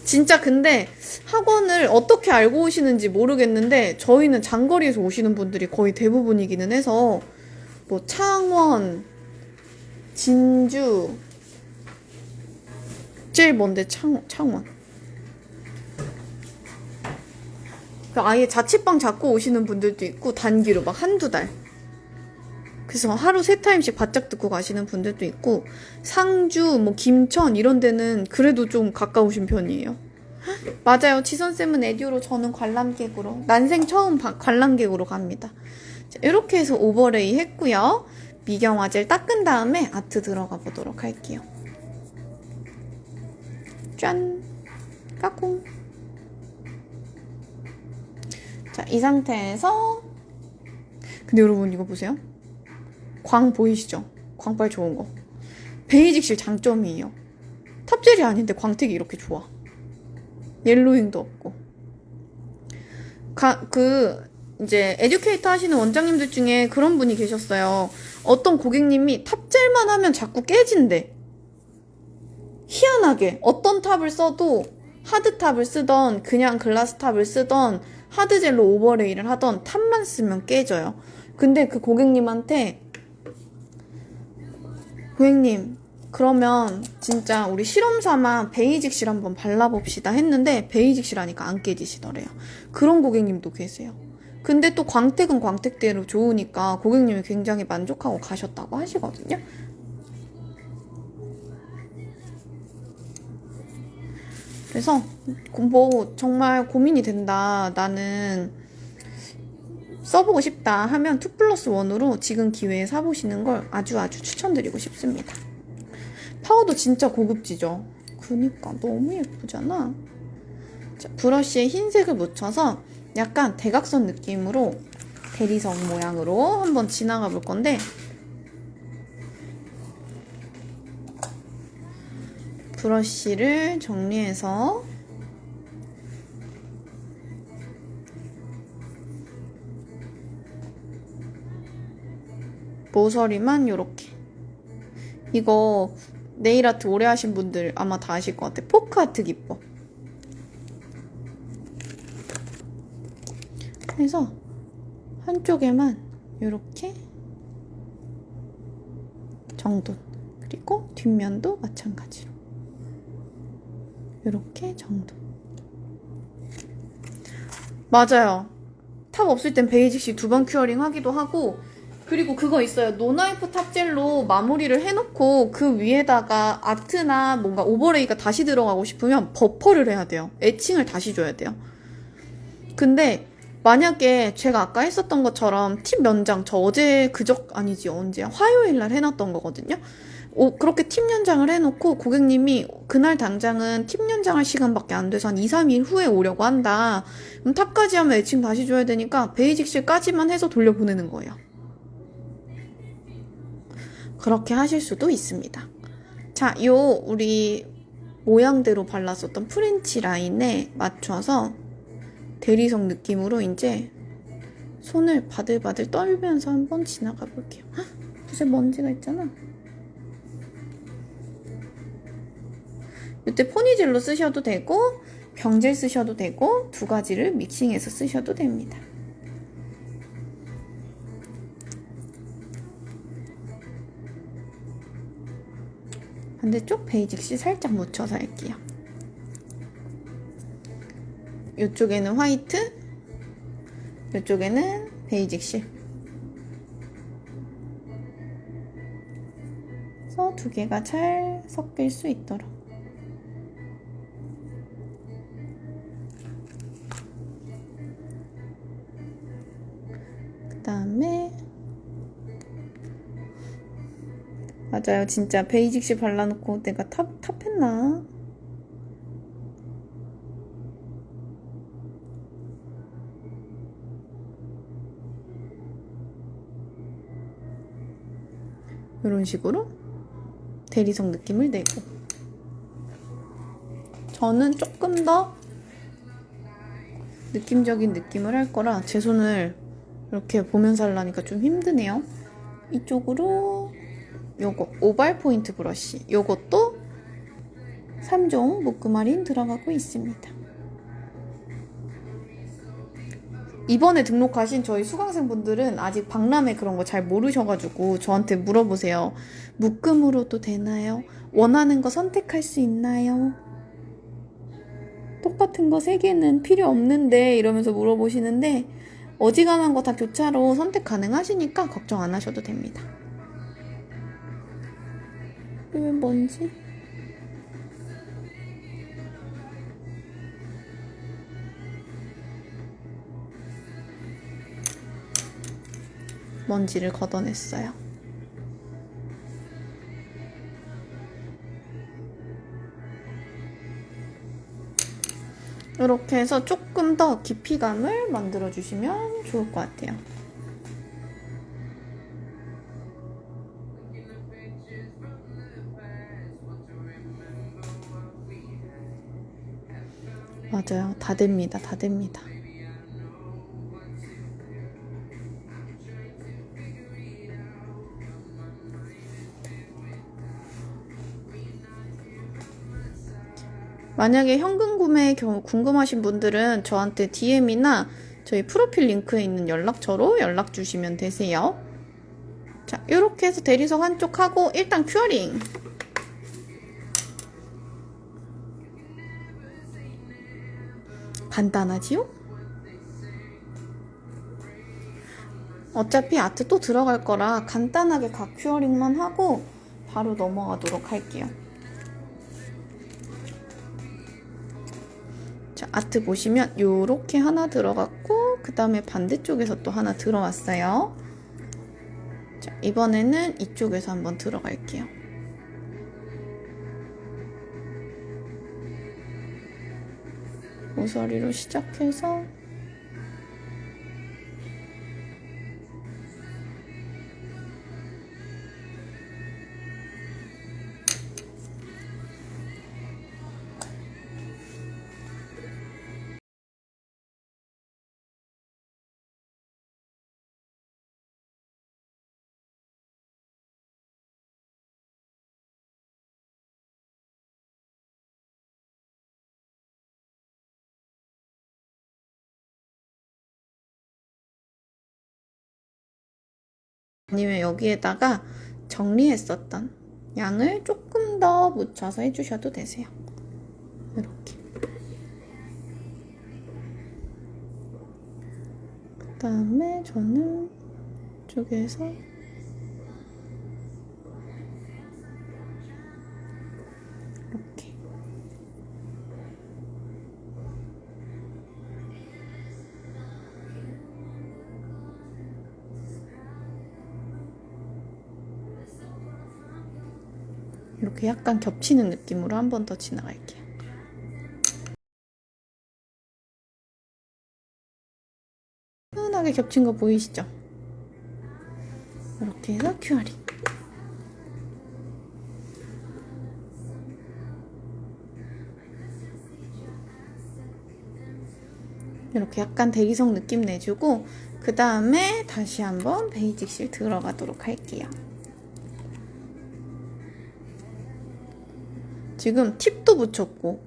Speaker 1: 진짜 근데 학원을 어떻게 알고 오시는지 모르겠는데 저희는 장거리에서 오시는 분들이 거의 대부분이기는 해서 뭐 창원, 진주, 제일 먼데 창원. 아예 자취방 잡고 오시는 분들도 있고 단기로 막 한두 달. 그래서 하루 3타임씩 바짝 듣고 가시는 분들도 있고 상주, 뭐 김천 이런 데는 그래도 좀 가까우신 편이에요. 맞아요. 지선쌤은 에듀로 저는 관람객으로 난생 처음 관람객으로 갑니다. 자, 이렇게 해서 오버레이 했고요. 미경 화젤 닦은 다음에 아트 들어가 보도록 할게요. 짠! 까꿍! 자, 이 상태에서 근데 여러분 이거 보세요. 광 보이시죠? 광빨 좋은 거. 베이직실 장점이에요. 탑젤이 아닌데 광택이 이렇게 좋아. 옐로잉도 없고. 이제 에듀케이터 하시는 원장님들 중에 그런 분이 계셨어요. 어떤 고객님이 탑젤만 하면 자꾸 깨진대. 희한하게 어떤 탑을 써도 하드탑을 쓰던 그냥 글라스 탑을 쓰던 하드젤로 오버레이를 하던 탑만 쓰면 깨져요. 근데 그 고객님한테 고객님 그러면 진짜 우리 실험 삼아 베이직실 한번 발라봅시다 했는데 베이직실 하니까 안 깨지시더래요. 그런 고객님도 계세요. 근데 또 광택은 광택대로 좋으니까 고객님이 굉장히 만족하고 가셨다고 하시거든요. 그래서 뭐 정말 고민이 된다. 나는 써보고 싶다 하면 2+1으로 지금 기회에 사보시는 걸 아주 추천드리고 싶습니다. 파우더 진짜 고급지죠? 그니까 너무 예쁘잖아. 자, 브러쉬에 흰색을 묻혀서 약간 대각선 느낌으로 대리석 모양으로 한번 지나가 볼 건데 브러쉬를 정리해서 모서리만 요렇게. 이거 네일아트 오래 하신 분들 아마 다 아실 것 같아. 포크아트 기법. 그래서 한쪽에만 요렇게 정돈. 그리고 뒷면도 마찬가지로 요렇게 정돈. 맞아요. 탑 없을 땐 베이직씩 2번 큐어링 하기도 하고 그리고 그거 있어요. 노나이프 탑젤로 마무리를 해놓고 그 위에다가 아트나 뭔가 오버레이가 다시 들어가고 싶으면 버퍼를 해야 돼요. 애칭을 다시 줘야 돼요. 근데 만약에 제가 아까 했었던 것처럼 팁 연장 저 어제 아니지 언제야 화요일날 해놨던 거거든요. 그렇게 팁 연장을 해놓고 고객님이 그날 당장은 팁 연장할 시간밖에 안 돼서 한 2, 3일 후에 오려고 한다. 그럼 탑까지 하면 애칭 다시 줘야 되니까 베이직실까지만 해서 돌려보내는 거예요. 그렇게 하실 수도 있습니다. 자, 우리 모양대로 발랐었던 프렌치 라인에 맞춰서 대리석 느낌으로 이제 손을 바들바들 떨면서 한번 지나가 볼게요. 헉, 붓에 먼지가 있잖아. 이때 포니젤로 쓰셔도 되고 병젤 쓰셔도 되고 두 가지를 믹싱해서 쓰셔도 됩니다. 반대쪽 베이직실 살짝 묻혀서 할게요. 이쪽에는 화이트, 이쪽에는 베이직실. 그래서 두 개가 잘 섞일 수 있도록. 그 다음에 맞아요. 진짜 베이직실 발라놓고 내가 탑했나? 이런 식으로 대리석 느낌을 내고 저는 조금 더 느낌적인 느낌을 할 거라 제 손을 이렇게 보면서 하려니까 좀 힘드네요. 이쪽으로 요거 오발 포인트 브러쉬, 요것도 3종 묶음할인 들어가고 있습니다. 이번에 등록하신 저희 수강생분들은 아직 박람회 그런 거 잘 모르셔가지고 저한테 물어보세요. 묶음으로도 되나요? 원하는 거 선택할 수 있나요? 똑같은 거 3개는 필요 없는데 이러면서 물어보시는데 어지간한 거 다 교차로 선택 가능하시니까 걱정 안 하셔도 됩니다. 이게 뭔지? 먼지를 걷어냈어요. 이렇게 해서 조금 더 깊이감을 만들어주시면 좋을 것 같아요. 맞아요. 다 됩니다. 다 됩니다. 만약에 현금 구매의 경우 궁금하신 분들은 저한테 DM이나 저희 프로필 링크에 있는 연락처로 연락 주시면 되세요. 자, 이렇게 해서 대리석 한쪽 하고 일단 큐어링. 간단하지요? 어차피 아트 또 들어갈 거라 간단하게 각 큐어링만 하고 바로 넘어가도록 할게요. 자, 아트 보시면 요렇게 하나 들어갔고 그 다음에 반대쪽에서 또 하나 들어왔어요. 자, 이번에는 이쪽에서 한번 들어갈게요. 모서리로 시작해서 아니면 여기에다가 정리했었던 양을 조금 더 묻혀서 해주셔도 되세요. 이렇게. 그 다음에 저는 이쪽에서 이렇게. 이렇게 약간 겹치는 느낌으로 한 번 더 지나갈게요. 흔하게 겹친 거 보이시죠? 이렇게 해서 큐어링. 이렇게 약간 대리석 느낌 내주고 그 다음에 다시 한번 베이직 실 들어가도록 할게요. 지금 팁도 붙였고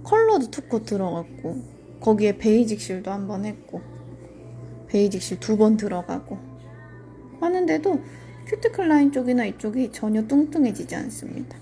Speaker 1: 컬러도 투코 들어갔고 거기에 베이직 실도 한번 했고 베이직 실 2번 들어가고 하는데도 큐티클 라인 쪽이나 이쪽이 전혀 뚱뚱해지지 않습니다.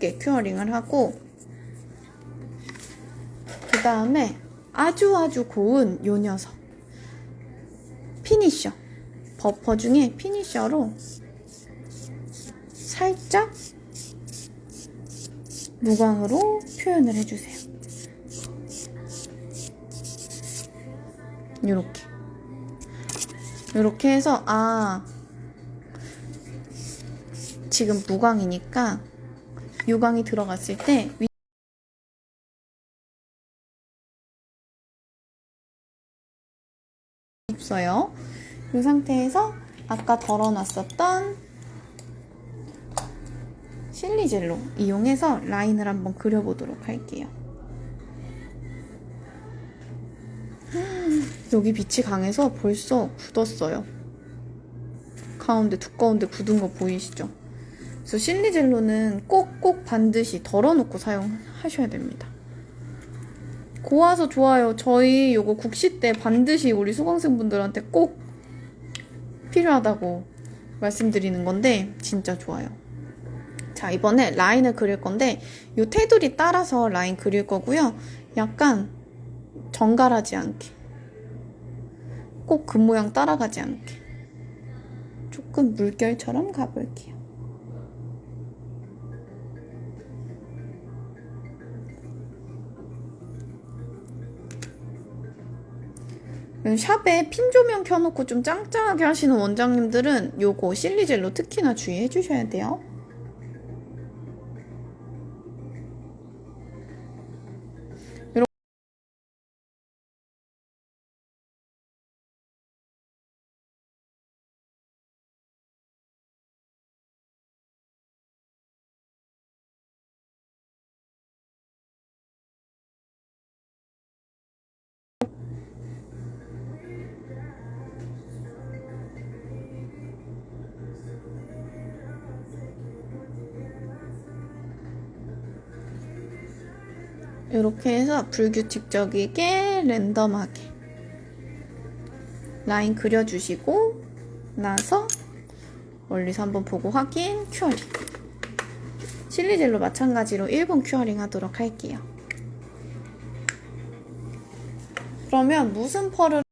Speaker 1: 이렇게 큐어링을 하고 그 다음에 아주 고운 요 녀석 피니셔 버퍼 중에 피니셔로 살짝 무광으로 표현을 해주세요. 이렇게 해서 지금 무광이니까 유광이 들어갔을 때 없어요. 이 상태에서 아까 덜어놨었던 실리젤로 이용해서 라인을 한번 그려보도록 할게요. 여기 빛이 강해서 벌써 굳었어요. 가운데 두꺼운데 굳은 거 보이시죠? 그래서 실리젤로는 꼭 반드시 덜어놓고 사용하셔야 됩니다. 고와서 좋아요. 저희 요거 국시 때 반드시 우리 수강생분들한테 꼭 필요하다고 말씀드리는 건데 진짜 좋아요. 자, 이번에 라인을 그릴 건데 요 테두리 따라서 라인 그릴 거고요. 약간 정갈하지 않게, 꼭 그 모양 따라가지 않게 조금 물결처럼 가볼게요. 샵에 핀 조명 켜놓고 좀 짱짱하게 하시는 원장님들은 요거 실리젤로 특히나 주의해 주셔야 돼요. 이렇게 해서 불규칙적이게 랜덤하게 라인 그려주시고 나서 멀리서 한번 보고 확인, 큐어링. 실리젤로 마찬가지로 1분 큐어링 하도록 할게요. 그러면 무슨 펄을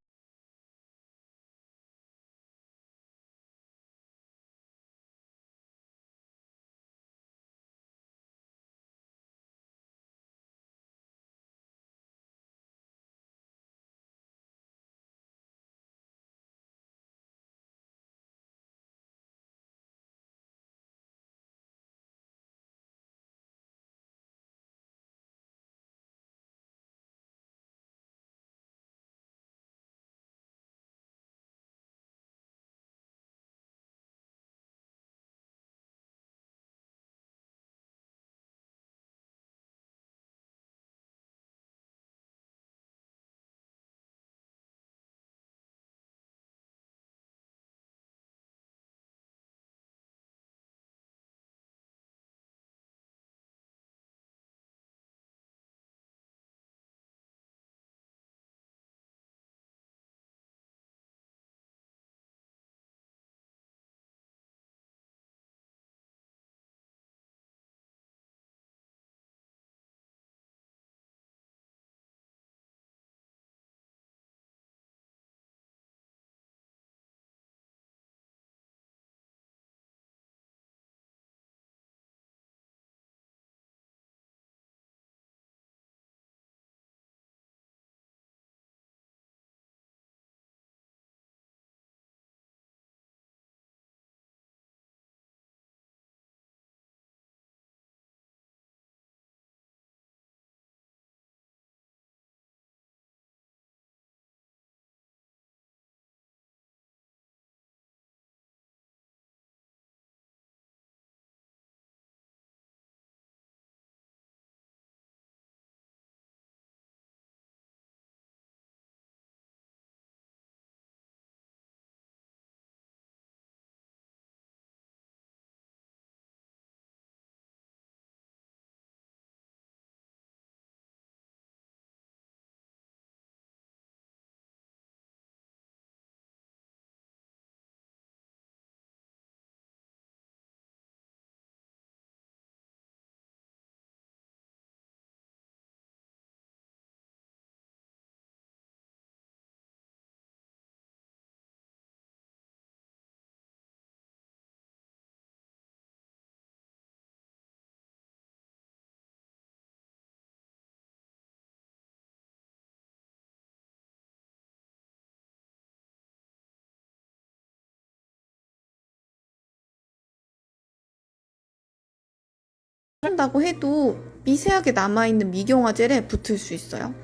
Speaker 1: 한다고 해도 미세하게 남아있는 미경화 젤에 붙을 수 있어요.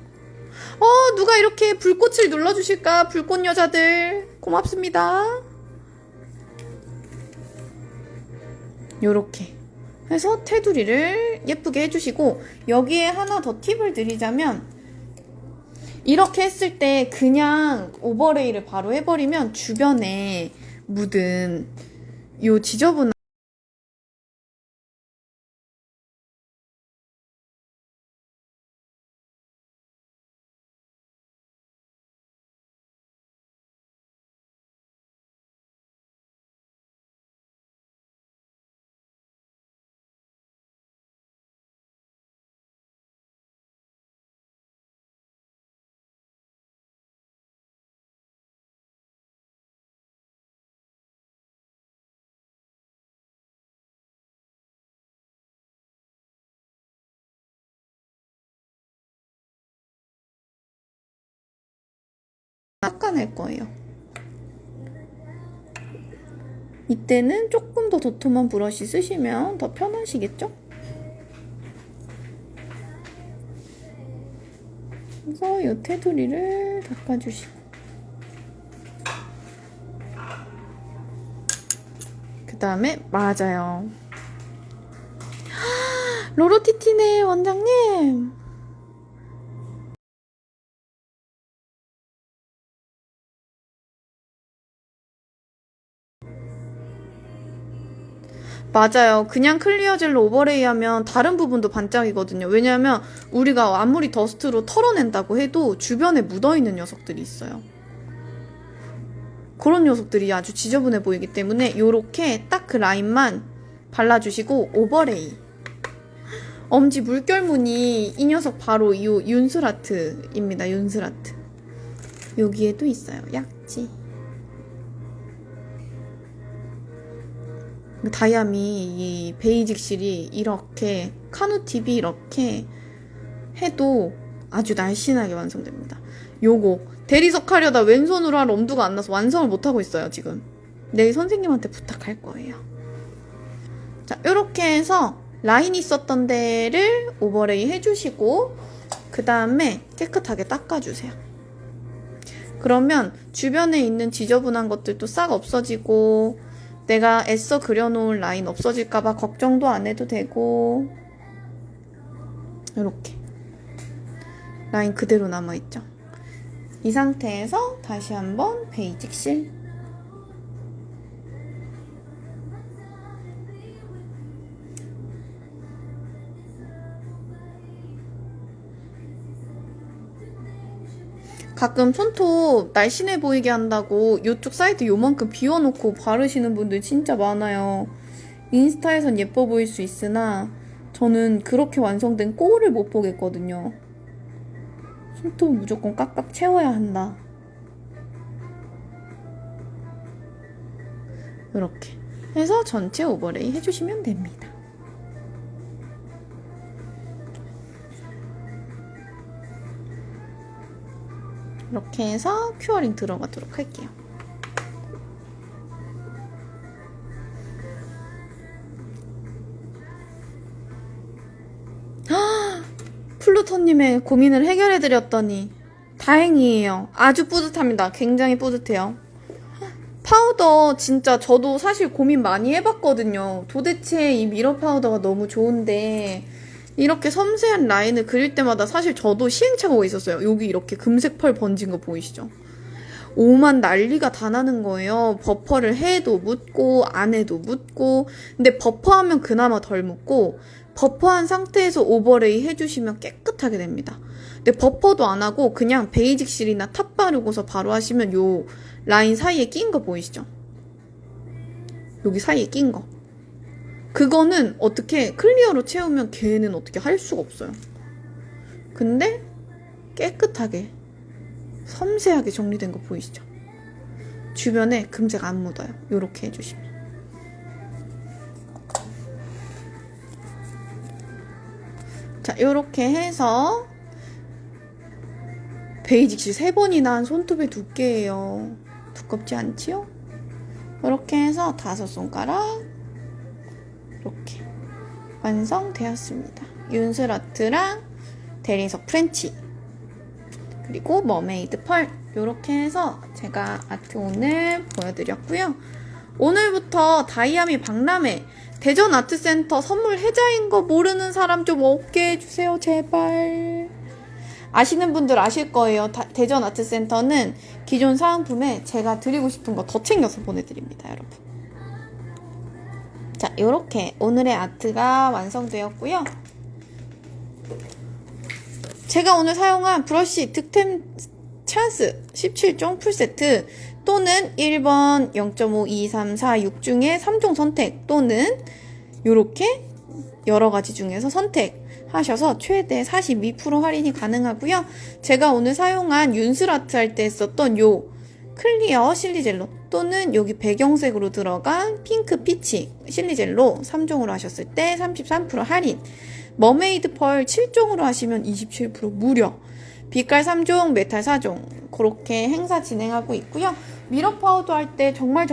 Speaker 1: 누가 이렇게 불꽃을 눌러주실까? 불꽃 여자들 고맙습니다. 요렇게 해서 테두리를 예쁘게 해주시고, 여기에 하나 더 팁을 드리자면, 이렇게 했을 때 그냥 오버레이를 바로 해버리면 주변에 묻은 요 지저분한 닦아낼 거예요. 이때는 조금 더 도톰한 브러쉬 쓰시면 더 편하시겠죠? 그래서 이 테두리를 닦아주시고, 그 다음에 맞아요. 로로티티네 원장님. 맞아요. 그냥 클리어 젤로 오버레이 하면 다른 부분도 반짝이거든요. 왜냐하면 우리가 아무리 더스트로 털어낸다고 해도 주변에 묻어있는 녀석들이 있어요. 그런 녀석들이 아주 지저분해 보이기 때문에 이렇게 딱 그 라인만 발라주시고 오버레이. 엄지 물결무늬 이 녀석 바로 이 윤슬아트입니다. 윤슬아트. 여기에도 있어요. 약지. 다이아미 이 베이직 실이 이렇게 카누팁이 이렇게 해도 아주 날씬하게 완성됩니다. 요거 대리석 하려다 왼손으로 할 엄두가 안 나서 완성을 못하고 있어요. 지금 내일 선생님한테 부탁할 거예요. 자, 요렇게 해서 라인 있었던 데를 오버레이 해주시고, 그 다음에 깨끗하게 닦아주세요. 그러면 주변에 있는 지저분한 것들도 싹 없어지고, 내가 애써 그려놓은 라인 없어질까봐 걱정도 안 해도 되고, 이렇게 라인 그대로 남아있죠. 이 상태에서 다시 한번 베이직 실, 가끔 손톱 날씬해 보이게 한다고 이쪽 사이드 요만큼 비워놓고 바르시는 분들 진짜 많아요. 인스타에선 예뻐 보일 수 있으나 저는 그렇게 완성된 꼴을 못 보겠거든요. 손톱 무조건 깍깍 채워야 한다. 이렇게 해서 전체 오버레이 해주시면 됩니다. 이렇게 해서 큐어링 들어가도록 할게요. 플루토님의 고민을 해결해드렸더니 다행이에요. 아주 뿌듯합니다. 굉장히 뿌듯해요. 파우더 진짜 저도 사실 고민 많이 해봤거든요. 도대체 이 미러 파우더가 너무 좋은데 이렇게 섬세한 라인을 그릴 때마다 사실 저도 시행착오가 있었어요. 여기 이렇게 금색 펄 번진 거 보이시죠? 오만 난리가 다 나는 거예요. 버퍼를 해도 묻고 안 해도 묻고. 근데 버퍼하면 그나마 덜 묻고, 버퍼한 상태에서 오버레이 해주시면 깨끗하게 됩니다. 근데 버퍼도 안 하고 그냥 베이직 실이나 탑 바르고서 바로 하시면 요 라인 사이에 낀 거 보이시죠? 여기 사이에 낀 거. 그거는 어떻게 클리어로 채우면 걔는 어떻게 할 수가 없어요. 근데 깨끗하게 섬세하게 정리된 거 보이시죠? 주변에 금색 안 묻어요. 요렇게 해주시면. 자, 요렇게 해서 베이직실 3번이나 한 손톱의 두께예요. 두껍지 않지요? 이렇게 해서 5손가락 이렇게 완성되었습니다. 윤슬아트랑 대리석 프렌치 그리고 머메이드 펄 이렇게 해서 제가 아트 오늘 보여드렸고요. 오늘부터 다이아미 박람회 대전 아트센터 선물 혜자인 거 모르는 사람 좀 없게 해주세요. 제발. 아시는 분들 아실 거예요. 대전 아트센터는 기존 사은품에 제가 드리고 싶은 거 더 챙겨서 보내드립니다. 여러분. 자, 이렇게 오늘의 아트가 완성되었고요. 제가 오늘 사용한 브러쉬 득템 찬스 17종 풀세트 또는 1번 0.5, 2, 3, 4, 6 중에 3종 선택 또는 이렇게 여러가지 중에서 선택하셔서 최대 42% 할인이 가능하고요. 제가 오늘 사용한 윤슬아트 할 때 썼던 요 클리어 실리젤로 또는 여기 배경색으로 들어간 핑크 피치 실리젤로 3종으로 하셨을 때 33% 할인, 머메이드 펄 7종으로 하시면 27% 무료, 빛깔 3종, 메탈 4종 그렇게 행사 진행하고 있고요. 미러 파우더 할 때 정말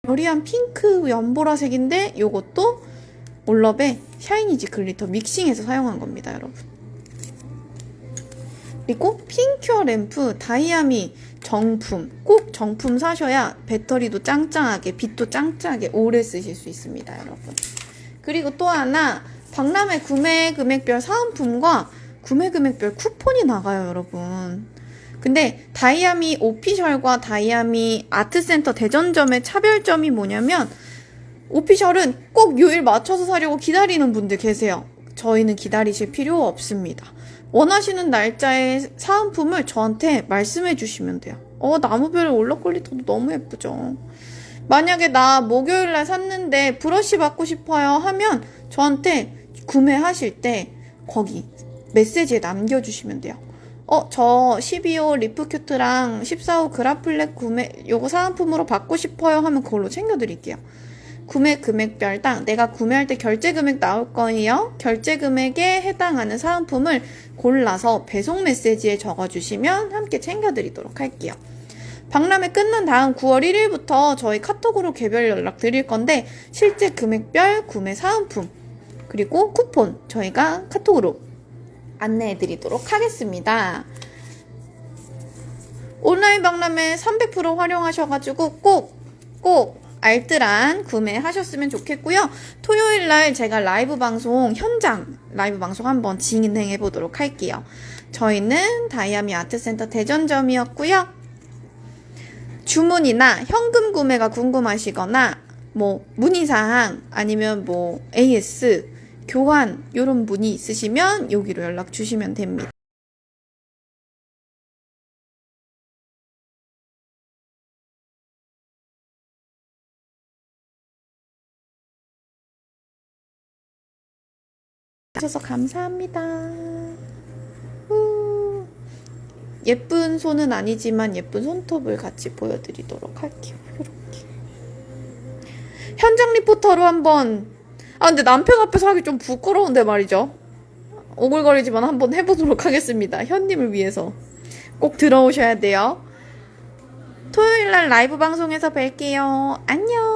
Speaker 1: 여리한 핑크 연보라색인데 요것도 올럽의 샤이니지 글리터 믹싱해서 사용한 겁니다, 여러분. 그리고 핑큐어 램프 다이아미 정품, 꼭 정품 사셔야 배터리도 짱짱하게 빛도 짱짱하게 오래 쓰실 수 있습니다, 여러분. 그리고 또 하나 박람회 구매 금액별 사은품과 구매 금액별 쿠폰이 나가요, 여러분. 근데 다이아미 오피셜과 다이아미 아트센터 대전점의 차별점이 뭐냐면 오피셜은 꼭 요일 맞춰서 사려고 기다리는 분들 계세요. 저희는 기다리실 필요 없습니다. 원하시는 날짜의 사은품을 저한테 말씀해 주시면 돼요. 나무별 올러 퀄리티도 너무 예쁘죠. 만약에 나 목요일날 샀는데 브러쉬 받고 싶어요 하면 저한테 구매하실 때 거기 메시지에 남겨주시면 돼요. 저 12호 리프큐트랑 14호 그라플렉 구매 요거 사은품으로 받고 싶어요 하면 그걸로 챙겨드릴게요. 구매 금액별당 내가 구매할 때 결제 금액 나올 거예요. 결제 금액에 해당하는 사은품을 골라서 배송 메시지에 적어주시면 함께 챙겨드리도록 할게요. 박람회 끝난 다음 9월 1일부터 저희 카톡으로 개별 연락 드릴 건데 실제 금액별 구매 사은품 그리고 쿠폰 저희가 카톡으로 안내해 드리도록 하겠습니다. 온라인 박람회 300% 활용하셔가지고 꼭 알뜰한 구매하셨으면 좋겠고요. 토요일날 제가 현장 라이브 방송 한번 진행해 보도록 할게요. 저희는 다이아미 아트센터 대전점이었고요. 주문이나 현금 구매가 궁금하시거나 문의사항 아니면 AS 교환 이런 문의 있으시면 여기로 연락 주시면 됩니다. 주셔서 감사합니다. 예쁜 손은 아니지만 예쁜 손톱을 같이 보여드리도록 할게요. 이렇게 현장 리포터로 한번 근데 남편 앞에서 하기 좀 부끄러운데 말이죠. 오글거리지만 한번 해보도록 하겠습니다. 현님을 위해서 꼭 들어오셔야 돼요. 토요일날 라이브 방송에서 뵐게요. 안녕.